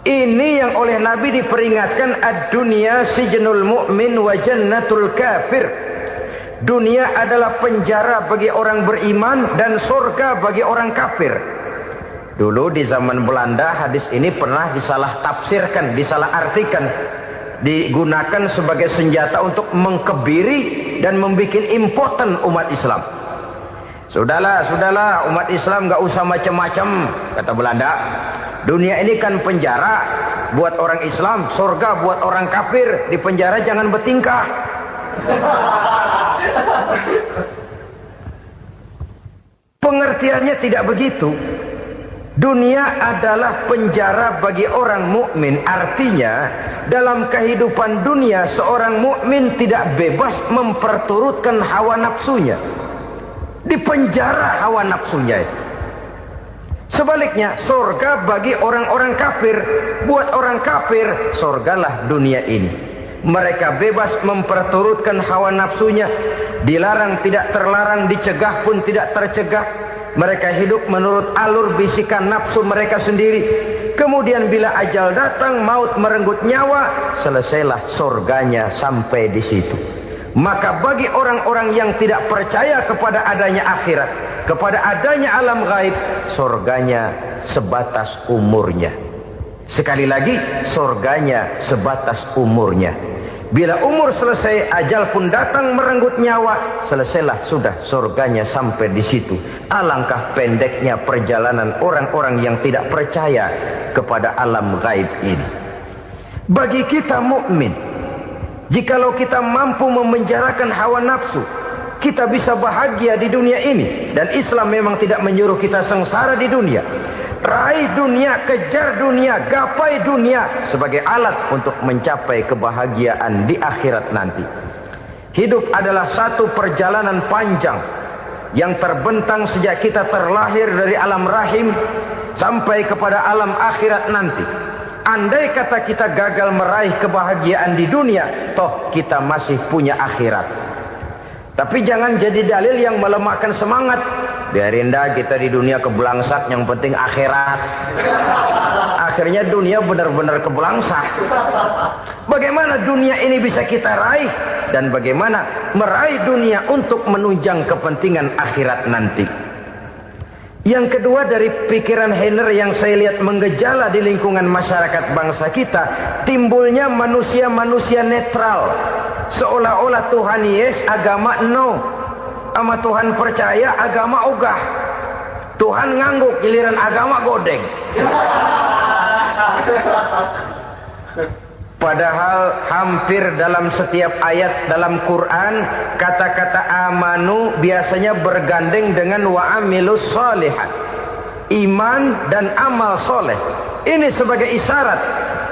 Ini yang oleh Nabi diperingatkan, ad-dunya sijnul mu'min wa jannatul kafir. Dunia adalah penjara bagi orang beriman dan surga bagi orang kafir. Dulu di zaman Belanda hadis ini pernah disalah tafsirkan, disalah artikan, digunakan sebagai senjata untuk mengkebiri dan membuat impoten umat Islam. Sudahlah umat Islam gak usah macam-macam, kata Belanda. Dunia ini kan penjara buat orang Islam, surga buat orang kafir. Di penjara jangan bertingkah. Pengertiannya tidak begitu. Dunia adalah penjara bagi orang mukmin. Artinya dalam kehidupan dunia seorang mukmin tidak bebas memperturutkan hawa nafsunya. Di penjara hawa nafsunya itu. Sebaliknya surga bagi orang-orang kafir. Buat orang kafir surgalah dunia ini. Mereka bebas memperturutkan hawa nafsunya. Dilarang tidak terlarang, dicegah pun tidak tercegah. Mereka hidup menurut alur bisikan nafsu mereka sendiri. Kemudian bila ajal datang, maut merenggut nyawa, selesailah surganya sampai di situ. Maka bagi orang-orang yang tidak percaya kepada adanya akhirat, kepada adanya alam gaib, surganya sebatas umurnya. Sekali lagi, surganya sebatas umurnya. Bila umur selesai, ajal pun datang merenggut nyawa, selesailah sudah surganya sampai di situ. Alangkah pendeknya perjalanan orang-orang yang tidak percaya kepada alam gaib ini. Bagi kita mukmin, jikalau kita mampu memenjarakan hawa nafsu, kita bisa bahagia di dunia ini. Dan Islam memang tidak menyuruh kita sengsara di dunia. Raih dunia, kejar dunia, gapai dunia sebagai alat untuk mencapai kebahagiaan di akhirat nanti. Hidup adalah satu perjalanan panjang yang terbentang sejak kita terlahir dari alam rahim sampai kepada alam akhirat nanti. Andai kata kita gagal meraih kebahagiaan di dunia, toh kita masih punya akhirat. Tapi jangan jadi dalil yang melemahkan semangat. Biarin dah kita di dunia kebelangsak, yang penting akhirat. Akhirnya dunia benar-benar kebelangsak. Bagaimana dunia ini bisa kita raih, dan bagaimana meraih dunia untuk menunjang kepentingan akhirat nanti. Yang kedua, dari pikiran Heiner yang saya lihat menggejala di lingkungan masyarakat bangsa kita, timbulnya manusia-manusia netral. Seolah-olah Tuhan yes, agama no. Sama Tuhan percaya, agama ogah. Tuhan ngangguk, giliran agama godeng. Padahal hampir dalam setiap ayat dalam Quran, kata-kata amanu biasanya bergandeng dengan wa amilus sholihat. Iman dan amal soleh. Ini sebagai isyarat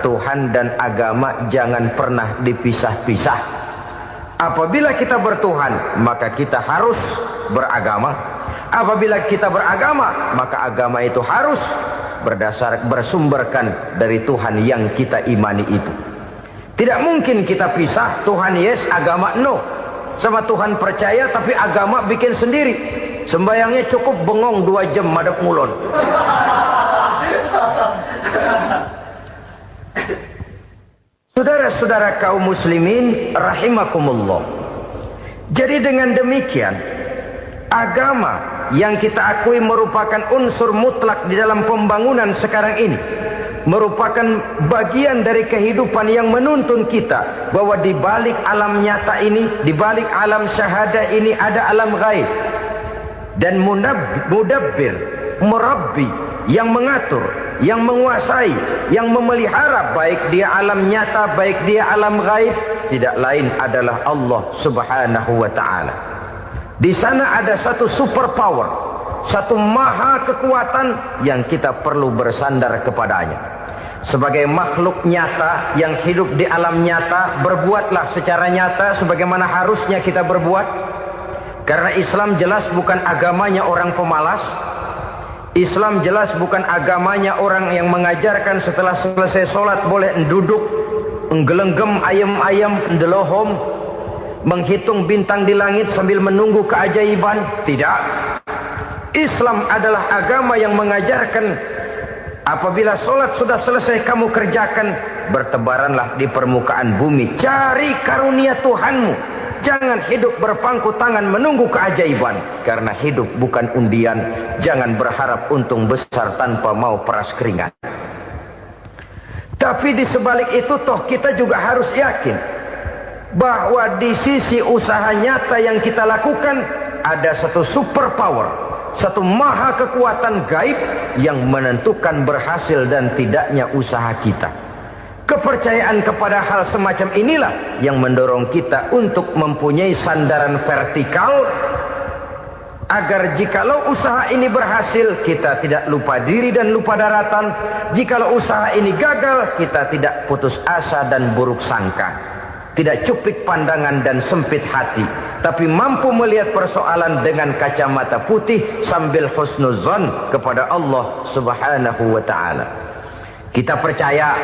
Tuhan dan agama jangan pernah dipisah-pisah. Apabila kita bertuhan, maka kita harus beragama. Apabila kita beragama, maka agama itu harus bersumberkan dari Tuhan yang kita imani itu. Tidak mungkin kita pisah, Tuhan yes, agama no. sama Tuhan percaya tapi agama bikin sendiri. Sembayangnya cukup bengong 2 jam madep ngulon. Saudara-saudara kaum muslimin rahimakumullah. Jadi dengan demikian, agama yang kita akui merupakan unsur mutlak di dalam pembangunan sekarang ini, merupakan bagian dari kehidupan yang menuntun kita bahwa di balik alam nyata ini, di balik alam syahadah ini ada alam gaib. Dan mudabbir, merabbi, yang mengatur, yang menguasai, yang memelihara baik dia alam nyata, baik dia alam gaib, tidak lain adalah Allah Subhanahu wa ta'ala. Di sana ada satu super power, satu maha kekuatan yang kita perlu bersandar kepadanya. Sebagai makhluk nyata yang hidup di alam nyata, berbuatlah secara nyata sebagaimana harusnya kita berbuat. Karena Islam jelas bukan agamanya orang pemalas. Islam jelas bukan agamanya orang yang mengajarkan setelah selesai sholat boleh duduk, nggelenggem ayam-ayam, ndelohom, menghitung bintang di langit sambil menunggu keajaiban. Tidak. Islam adalah agama yang mengajarkan apabila sholat sudah selesai kamu kerjakan, bertebaranlah di permukaan bumi, cari karunia Tuhanmu. Jangan hidup berpangku tangan menunggu keajaiban. Karena hidup bukan undian. Jangan berharap untung besar tanpa mau peras keringat. Tapi di sebalik itu toh kita juga harus yakin bahwa di sisi usaha nyata yang kita lakukan ada satu super power, satu maha kekuatan gaib yang menentukan berhasil dan tidaknya usaha kita. Kepercayaan kepada hal semacam inilah yang mendorong kita untuk mempunyai sandaran vertikal, agar jikalau usaha ini berhasil, kita tidak lupa diri dan lupa daratan. Jikalau usaha ini gagal, kita tidak putus asa dan buruk sangka, tidak cupik pandangan dan sempit hati, tapi mampu melihat persoalan dengan kacamata putih sambil husnuzon kepada Allah Subhanahu wa ta'ala. Kita percaya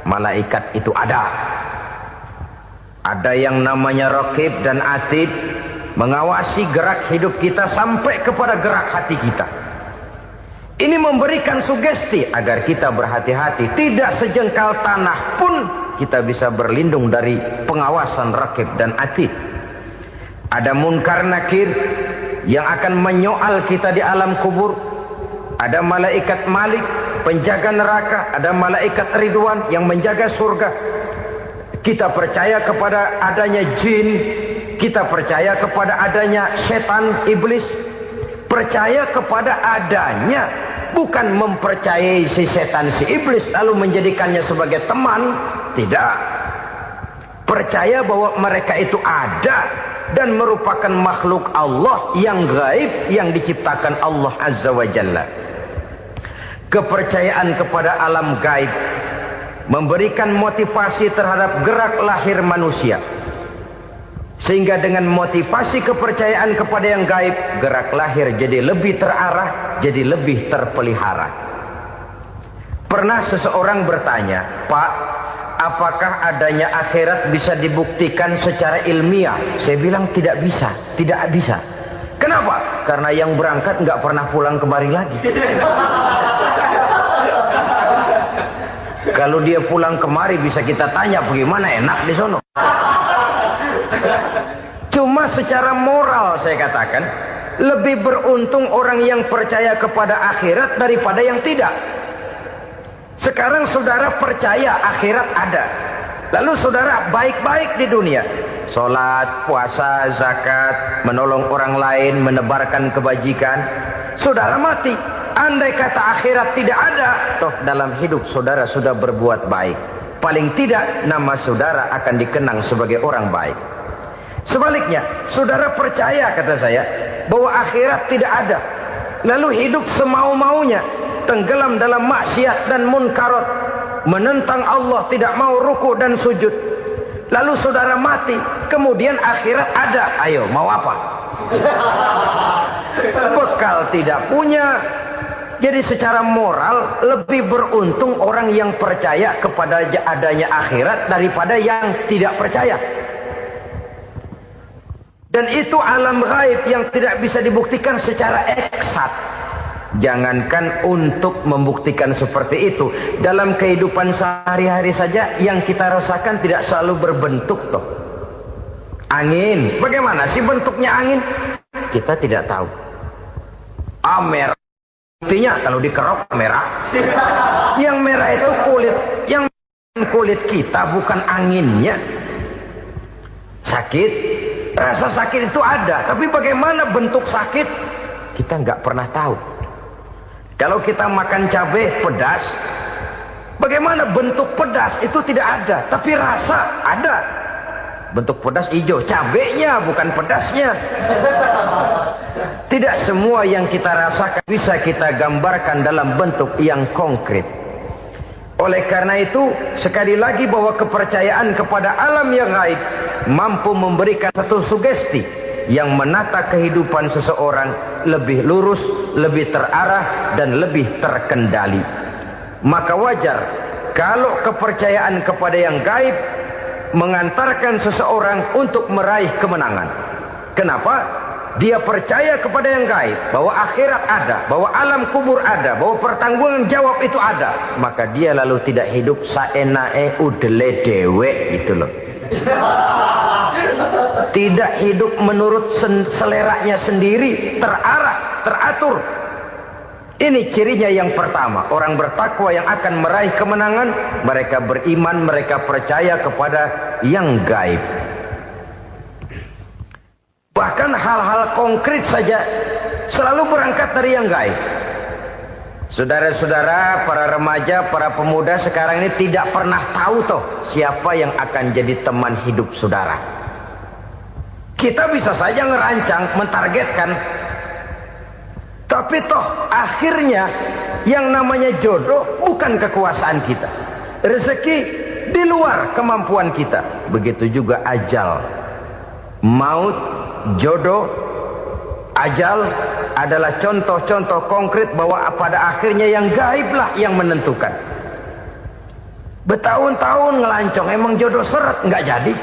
malaikat itu ada. Ada yang namanya raqib dan atid, mengawasi gerak hidup kita sampai kepada gerak hati kita. Ini memberikan sugesti agar kita berhati-hati. Tidak sejengkal tanah pun kita bisa berlindung dari pengawasan raqib dan atid. Ada munkar nakir yang akan menyoal kita di alam kubur. Ada malaikat Malik, penjaga neraka. Ada malaikat Ridwan yang menjaga surga. Kita percaya kepada adanya jin. Kita percaya kepada adanya setan, iblis. Percaya kepada adanya, bukan mempercayai si setan, si iblis lalu menjadikannya sebagai teman. Tidak. Percaya bahwa mereka itu ada dan merupakan makhluk Allah yang gaib, yang diciptakan Allah Azza wa Jalla. Kepercayaan kepada alam gaib memberikan motivasi terhadap gerak lahir manusia, sehingga dengan motivasi kepercayaan kepada yang gaib, gerak lahir jadi lebih terarah, jadi lebih terpelihara. Pernah seseorang bertanya, "Pak, apakah adanya akhirat bisa dibuktikan secara ilmiah?" Saya bilang tidak bisa, tidak bisa. Kenapa? Karena yang berangkat nggak pernah pulang kemari lagi. Kalau dia pulang kemari bisa kita tanya bagaimana enak di sono. Cuma secara moral saya katakan, lebih beruntung orang yang percaya kepada akhirat daripada yang tidak. Sekarang saudara percaya akhirat ada, lalu saudara baik-baik di dunia, sholat, puasa, zakat, menolong orang lain, menebarkan kebajikan. Saudara mati, andai kata akhirat tidak ada, toh dalam hidup saudara sudah berbuat baik. Paling tidak nama saudara akan dikenang sebagai orang baik. Sebaliknya, saudara percaya, kata saya, bahwa akhirat tidak ada, lalu hidup semau-maunya, tenggelam dalam maksiat dan munkarat, menentang Allah, tidak mau ruku dan sujud. Lalu saudara mati, kemudian akhirat ada. Ayo, mau apa? Bekal tidak punya. Jadi secara moral lebih beruntung orang yang percaya kepada adanya akhirat daripada yang tidak percaya. Dan itu alam gaib yang tidak bisa dibuktikan secara eksat. Jangankan untuk membuktikan seperti itu, dalam kehidupan sehari-hari saja yang kita rasakan tidak selalu berbentuk toh. Angin, bagaimana sih bentuknya angin? Kita tidak tahu. Merah, buktinya kalau dikerok merah. Yang merah itu kulit, yang kulit kita bukan anginnya. Sakit, rasa sakit itu ada, tapi bagaimana bentuk sakit kita nggak pernah tahu. Kalau kita makan cabai pedas, bagaimana bentuk pedas itu tidak ada, tapi rasa ada. Bentuk pedas hijau, cabenya bukan pedasnya. Tidak semua yang kita rasakan bisa kita gambarkan dalam bentuk yang konkret. Oleh karena itu, sekali lagi bahwa kepercayaan kepada alam yang gaib mampu memberikan satu sugesti yang menata kehidupan seseorang lebih lurus, lebih terarah, dan lebih terkendali. Maka wajar kalau kepercayaan kepada yang gaib mengantarkan seseorang untuk meraih kemenangan. Kenapa? Dia percaya kepada yang gaib, bahwa akhirat ada, bahwa alam kubur ada, bahwa pertanggungan jawab itu ada. Maka dia lalu tidak hidup saenae udele dewe, itu loh. Tidak hidup menurut seleranya sendiri, terarah, teratur. Ini cirinya yang pertama. Orang bertakwa yang akan meraih kemenangan, mereka beriman, mereka percaya kepada yang gaib. Bahkan hal-hal konkret saja selalu berangkat dari yang gaib. Saudara-saudara, para remaja, para pemuda sekarang ini tidak pernah tahu toh siapa yang akan jadi teman hidup saudara. Kita bisa saja ngerancang, mentargetkan, tapi toh akhirnya yang namanya jodoh bukan kekuasaan kita. Rezeki di luar kemampuan kita. Begitu juga ajal, maut, jodoh, ajal adalah contoh-contoh konkret bahwa pada akhirnya yang gaiblah yang menentukan. Bertahun-tahun ngelancong, emang jodoh seret nggak jadi.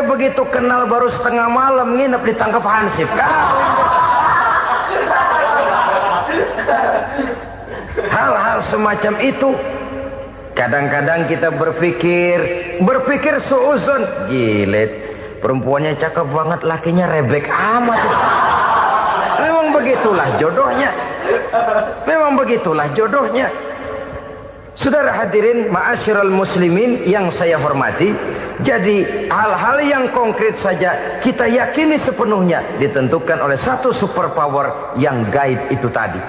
Begitu kenal baru setengah malam nginep ditangkap hansip. Hal-hal semacam itu kadang-kadang kita berpikir suuzon, gilet, perempuannya cakep banget, lakinya rebek amat. Memang begitulah jodohnya. Memang begitulah jodohnya. Saudara hadirin ma'asyiral muslimin yang saya hormati, jadi hal-hal yang konkret saja kita yakini sepenuhnya ditentukan oleh satu superpower yang gaib itu tadi.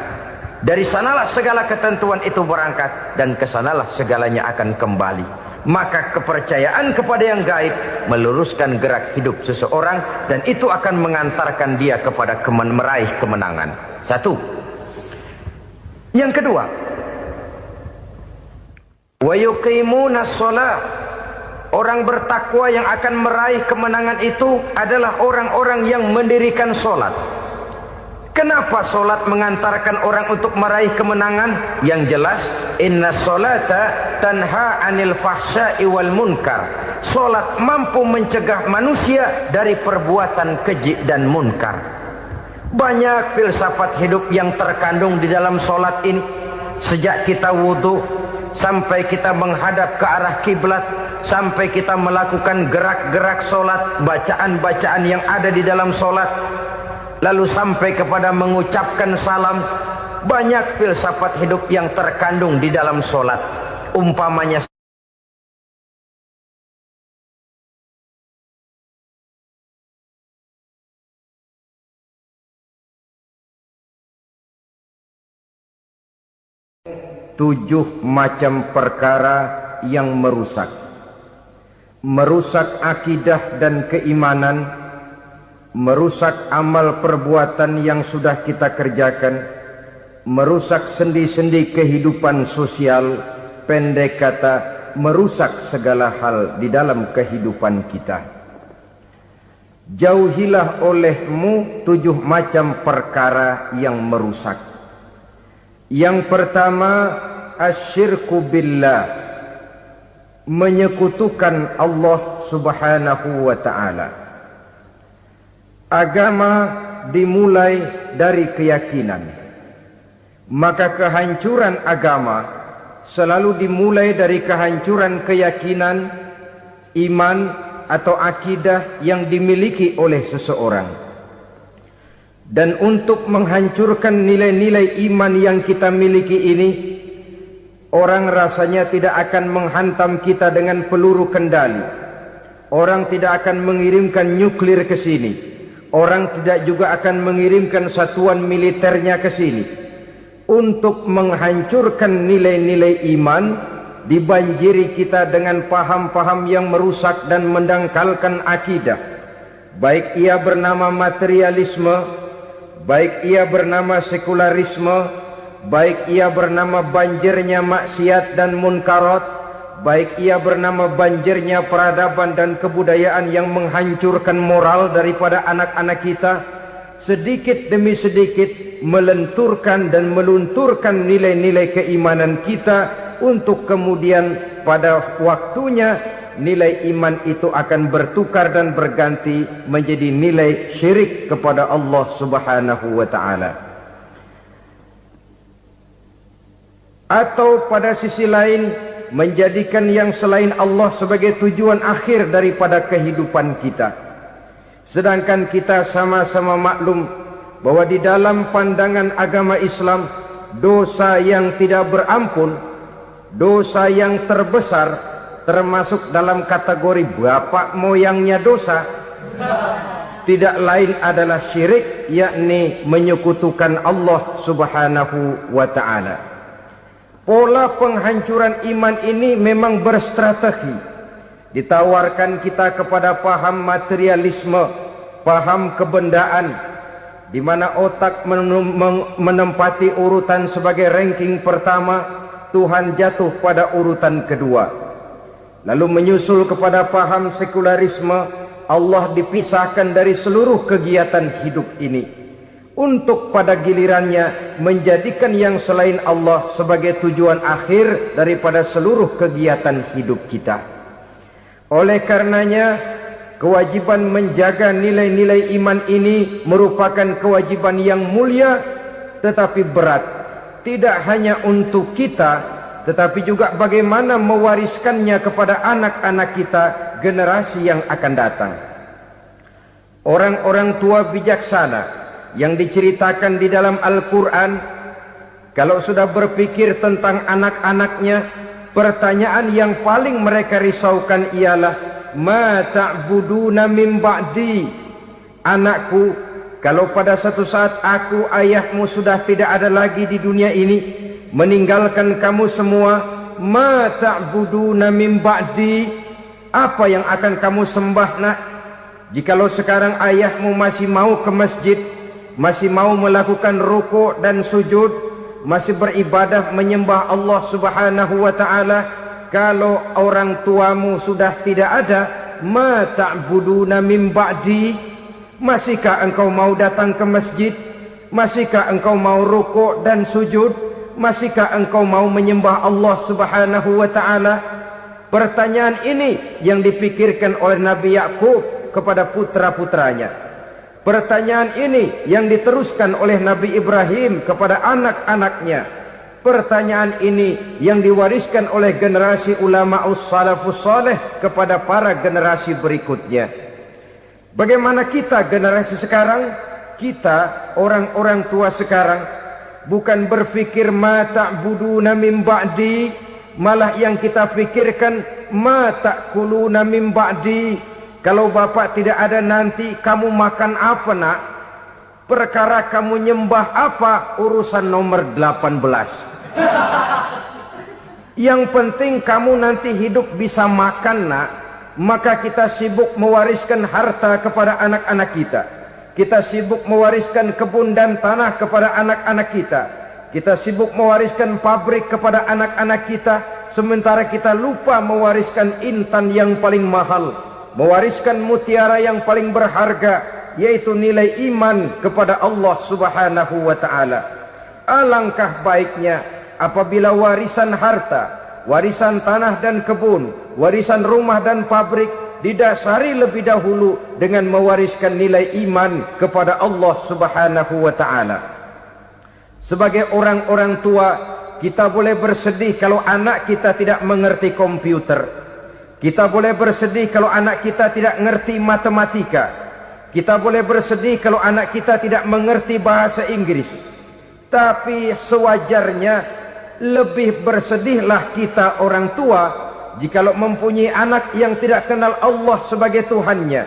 Dari sanalah segala ketentuan itu berangkat, dan kesanalah segalanya akan kembali. Maka kepercayaan kepada yang gaib meluruskan gerak hidup seseorang, dan itu akan mengantarkan dia kepada meraih kemenangan. Satu. Yang kedua, wa yuqimuna shalah. Orang bertakwa yang akan meraih kemenangan itu adalah orang-orang yang mendirikan sholat. Kenapa sholat mengantarkan orang untuk meraih kemenangan? Yang jelas, inna sholata tanha anil fahsya'i wal munkar. Sholat mampu mencegah manusia dari perbuatan keji dan munkar. Banyak filsafat hidup yang terkandung di dalam sholat ini. Sejak kita wudhu, sampai kita menghadap ke arah kiblat, sampai kita melakukan gerak-gerak sholat, bacaan-bacaan yang ada di dalam sholat, lalu sampai kepada mengucapkan salam. Banyak filsafat hidup yang terkandung di dalam sholat. Umpamanya tujuh macam perkara yang merusak akidah dan keimanan, merusak amal perbuatan yang sudah kita kerjakan, merusak sendi-sendi kehidupan sosial, pendek kata merusak segala hal di dalam kehidupan kita. Jauhilah olehmu tujuh macam perkara yang merusak. Yang pertama, asyirku billah, menyekutukan Allah Subhanahu wa ta'ala. Agama dimulai dari keyakinan, maka kehancuran agama selalu dimulai dari kehancuran keyakinan, iman atau akidah yang dimiliki oleh seseorang. Dan untuk menghancurkan nilai-nilai iman yang kita miliki ini, orang rasanya tidak akan menghantam kita dengan peluru kendali. Orang tidak akan mengirimkan nuklir ke sini. Orang tidak juga akan mengirimkan satuan militernya ke sini untuk menghancurkan nilai-nilai iman. Dibanjiri kita dengan paham-paham yang merusak dan mendangkalkan akidah, baik ia bernama materialisme, baik ia bernama sekularisme, baik ia bernama banjirnya maksiat dan munkarat, baik ia bernama banjirnya peradaban dan kebudayaan yang menghancurkan moral daripada anak-anak kita. Sedikit demi sedikit melenturkan dan melunturkan nilai-nilai keimanan kita, untuk kemudian pada waktunya nilai iman itu akan bertukar dan berganti menjadi nilai syirik kepada Allah Subhanahu wa ta'ala. Atau pada sisi lain menjadikan yang selain Allah sebagai tujuan akhir daripada kehidupan kita. Sedangkan kita sama-sama maklum bahwa di dalam pandangan agama Islam, dosa yang tidak berampun, dosa yang terbesar, termasuk dalam kategori bapak moyangnya dosa, tidak lain adalah syirik, yakni menyekutukan Allah Subhanahu wa ta'ala. Pola penghancuran iman ini memang berstrategi. Ditawarkan kita kepada paham materialisme, paham kebendaan, di mana otak menempati urutan sebagai ranking pertama, Tuhan jatuh pada urutan kedua. Lalu menyusul kepada paham sekularisme, Allah dipisahkan dari seluruh kegiatan hidup ini, untuk pada gilirannya menjadikan yang selain Allah sebagai tujuan akhir daripada seluruh kegiatan hidup kita. Oleh karenanya, kewajiban menjaga nilai-nilai iman ini merupakan kewajiban yang mulia tetapi berat. Tidak hanya untuk kita, tetapi juga bagaimana mewariskannya kepada anak-anak kita, generasi yang akan datang. Orang-orang tua bijaksana yang diceritakan di dalam Al-Quran, kalau sudah berpikir tentang anak-anaknya, pertanyaan yang paling mereka risaukan ialah, ma ta'buduna min ba'di. Anakku, kalau pada satu saat aku, ayahmu sudah tidak ada lagi di dunia ini, meninggalkan kamu semua, ma ta'buduna min ba'di, apa yang akan kamu sembah nak? Jikalau sekarang ayahmu masih mau ke masjid, masih mau melakukan rukuk dan sujud, masih beribadah menyembah Allah Subhanahu wa ta'ala, kalau orang tuamu sudah tidak ada, ma ta'buduna min ba'di, masihkah engkau mau datang ke masjid? Masihkah engkau mau rukuk dan sujud? Masihkah engkau mau menyembah Allah Subhanahu wa ta'ala? Pertanyaan ini yang dipikirkan oleh Nabi Yakub kepada putra-putranya. Pertanyaan ini yang diteruskan oleh Nabi Ibrahim kepada anak-anaknya. Pertanyaan ini yang diwariskan oleh generasi ulama'us salafus saleh kepada para generasi berikutnya. Bagaimana kita generasi sekarang? Kita orang-orang tua sekarang bukan berfikir ma ta'buduna min ba'di, malah yang kita fikirkan ma ta'kuluna min ba'di. Kalau bapak tidak ada nanti kamu makan apa nak? Perkara kamu nyembah apa urusan nomor 18. Yang penting kamu nanti hidup bisa makan nak. Maka kita sibuk mewariskan harta kepada anak-anak kita. Kita sibuk mewariskan kebun dan tanah kepada anak-anak kita. Kita sibuk mewariskan pabrik kepada anak-anak kita, sementara kita lupa mewariskan intan yang paling mahal, mewariskan mutiara yang paling berharga, yaitu nilai iman kepada Allah Subhanahu wa ta'ala. Alangkah baiknya apabila warisan harta, warisan tanah dan kebun, warisan rumah dan pabrik, didasari lebih dahulu dengan mewariskan nilai iman kepada Allah Subhanahu wa ta'ala. Sebagai orang-orang tua, kita boleh bersedih kalau anak kita tidak mengerti komputer. Kita boleh bersedih kalau anak kita tidak mengerti matematika. Kita boleh bersedih kalau anak kita tidak mengerti bahasa Inggris. Tapi sewajarnya lebih bersedihlah kita orang tua jikalau mempunyai anak yang tidak kenal Allah sebagai Tuhannya,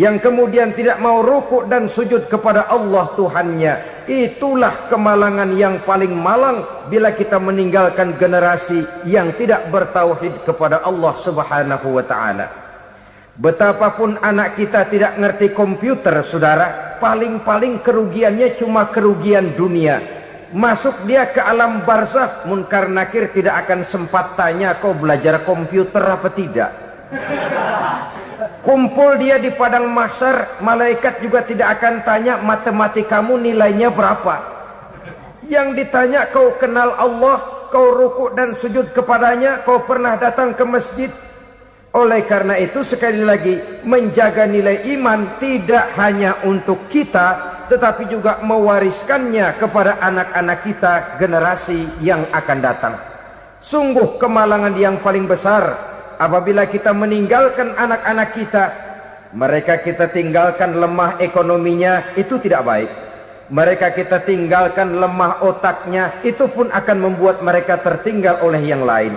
yang kemudian tidak mau rukuk dan sujud kepada Allah Tuhannya. Itulah kemalangan yang paling malang bila kita meninggalkan generasi yang tidak bertauhid kepada Allah Subhanahu wa ta'ala. Betapapun anak kita tidak ngerti komputer, saudara, paling-paling kerugiannya cuma kerugian dunia. Masuk dia ke alam barzakh, munkar nakir tidak akan sempat tanya kau belajar komputer apa tidak. Kumpul dia di padang mahsyar, malaikat juga tidak akan tanya matematikamu nilainya berapa. Yang ditanya kau kenal Allah, kau rukuk dan sujud kepadanya, kau pernah datang ke masjid. Oleh karena itu sekali lagi, menjaga nilai iman tidak hanya untuk kita, tetapi juga mewariskannya kepada anak-anak kita, generasi yang akan datang. Sungguh kemalangan yang paling besar apabila kita meninggalkan anak-anak kita. Mereka kita tinggalkan lemah ekonominya, itu tidak baik. Mereka kita tinggalkan lemah otaknya, itu pun akan membuat mereka tertinggal oleh yang lain.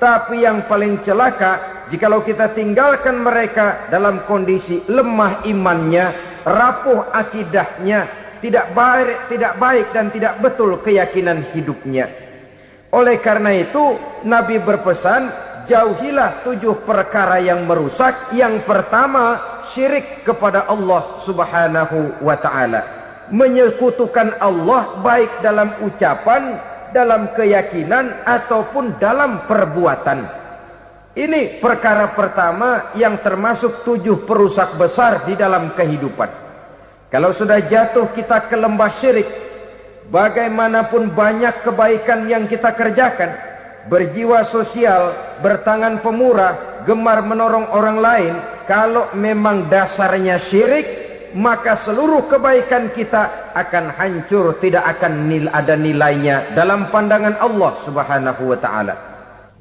Tapi yang paling celaka, jikalau kita tinggalkan mereka dalam kondisi lemah imannya, rapuh akidahnya, tidak baik dan tidak betul keyakinan hidupnya. Oleh karena itu Nabi berpesan, jauhilah 7 perkara yang merusak. Yang pertama, syirik kepada Allah Subhanahu wa ta'ala, menyekutukan Allah baik dalam ucapan, dalam keyakinan ataupun dalam perbuatan. Ini perkara pertama yang termasuk 7 perusak besar di dalam kehidupan. Kalau sudah jatuh kita ke lembah syirik, bagaimanapun banyak kebaikan yang kita kerjakan, berjiwa sosial, bertangan pemurah, gemar menolong orang lain, kalau memang dasarnya syirik, maka seluruh kebaikan kita akan hancur, tidak akan ada nilainya dalam pandangan Allah Subhanahu wa ta'ala.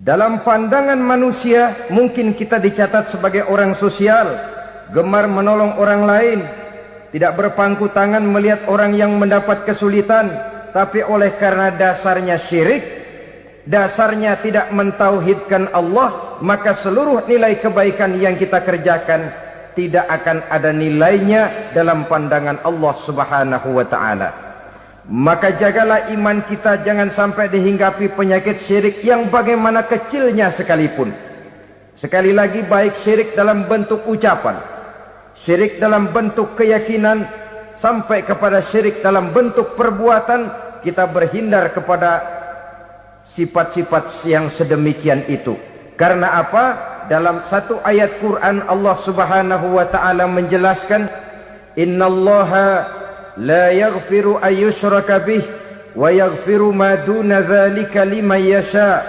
Dalam pandangan manusia mungkin kita dicatat sebagai orang sosial, gemar menolong orang lain, tidak berpangku tangan melihat orang yang mendapat kesulitan. Tapi oleh karena dasarnya syirik, dasarnya tidak mentauhidkan Allah, maka seluruh nilai kebaikan yang kita kerjakan tidak akan ada nilainya dalam pandangan Allah Subhanahu wa ta'ala. Maka jagalah iman kita jangan sampai dihinggapi penyakit syirik yang bagaimana kecilnya sekalipun. Sekali lagi, baik syirik dalam bentuk ucapan, syirik dalam bentuk keyakinan, sampai kepada syirik dalam bentuk perbuatan, kita berhindar kepada sifat-sifat yang sedemikian itu. Karena apa? Dalam satu ayat Quran Allah Subhanahu wa ta'ala menjelaskan, innallaha la yaghfiru ayyushraka bih wa yaghfiru ma duna dzalika liman yasha.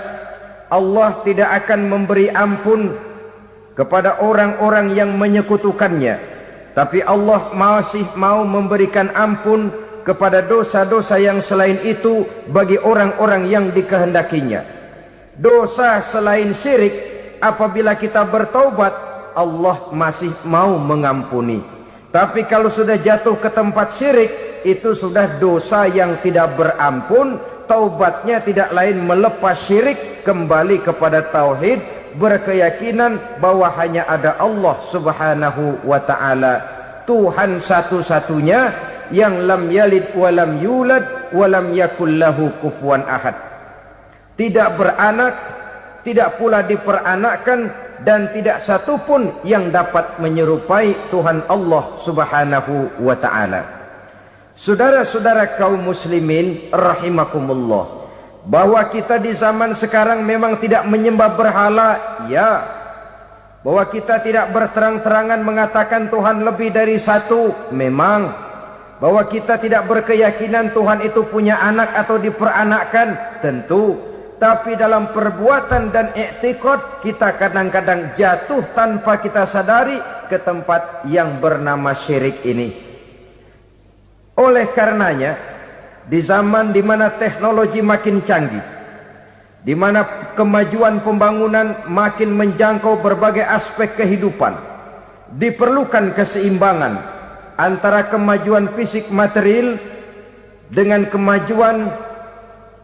Allah tidak akan memberi ampun kepada orang-orang yang menyekutukannya, tapi Allah masih mau memberikan ampun kepada dosa-dosa yang selain itu bagi orang-orang yang dikehendakinya. Dosa selain syirik, apabila kita bertaubat, Allah masih mau mengampuni. Tapi kalau sudah jatuh ke tempat syirik, itu sudah dosa yang tidak berampun. Taubatnya tidak lain melepas syirik, kembali kepada tauhid, berkeyakinan bahwa hanya ada Allah Subhanahu wa ta'ala, Tuhan satu-satunya, yang lam yalid walam yulad walam yakul lahu kufuwan ahad. Tidak beranak, tidak pula diperanakkan, dan tidak satupun yang dapat menyerupai Tuhan Allah Subhanahu wa ta'ala. Saudara-saudara kaum muslimin rahimakumullah, bahwa kita di zaman sekarang memang tidak menyembah berhala, ya. Bahwa kita tidak berterang-terangan mengatakan Tuhan lebih dari satu, memang. Bahwa kita tidak berkeyakinan Tuhan itu punya anak atau diperanakkan, tentu. tapi dalam perbuatan dan i'tiqad kita kadang-kadang jatuh tanpa kita sadari ke tempat yang bernama syirik ini. Oleh karenanya, di zaman di mana teknologi makin canggih, di mana kemajuan pembangunan makin menjangkau berbagai aspek kehidupan, diperlukan keseimbangan antara kemajuan fisik material dengan kemajuan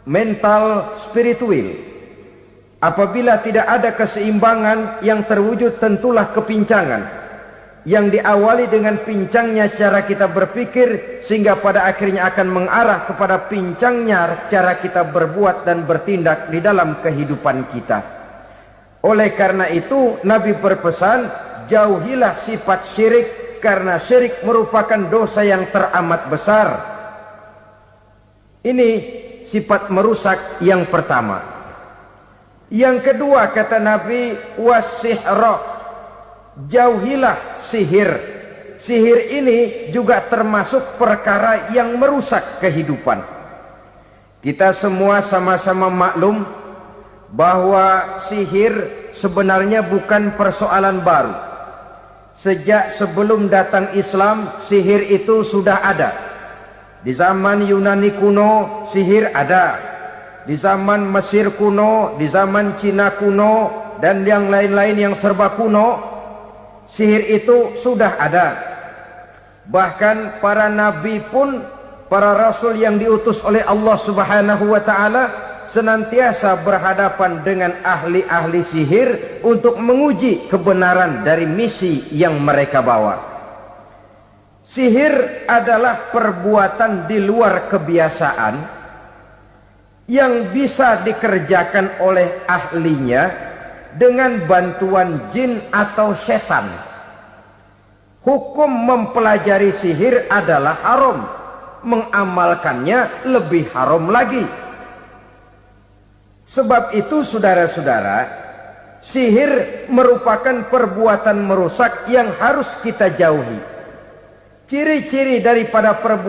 mental spiritual. Apabila tidak ada keseimbangan, yang terwujud tentulah kepincangan, yang diawali dengan pincangnya cara kita berpikir, sehingga pada akhirnya akan mengarah kepada pincangnya cara kita berbuat dan bertindak di dalam kehidupan kita. Oleh karena itu Nabi berpesan, jauhilah sifat syirik, karena syirik merupakan dosa yang teramat besar. Ini sifat merusak yang pertama. Yang kedua kata Nabi, wasihra, jauhilah sihir. Sihir ini juga termasuk perkara yang merusak kehidupan. Kita semua sama-sama maklum bahwa sihir sebenarnya bukan persoalan baru. Sejak sebelum datang Islam, sihir itu sudah ada. Di zaman Yunani kuno, sihir ada. Di zaman Mesir kuno, di zaman Cina kuno, dan yang lain-lain yang serba kuno, sihir itu sudah ada. Bahkan para nabi pun, para rasul yang diutus oleh Allah Subhanahu wa ta'ala, senantiasa berhadapan dengan ahli-ahli sihir untuk menguji kebenaran dari misi yang mereka bawa. Sihir adalah perbuatan di luar kebiasaan yang bisa dikerjakan oleh ahlinya dengan bantuan jin atau setan. Hukum mempelajari sihir adalah haram, mengamalkannya lebih haram lagi. Sebab itu saudara-saudara, sihir merupakan perbuatan merusak yang harus kita jauhi. Ciri-ciri daripada perbuatan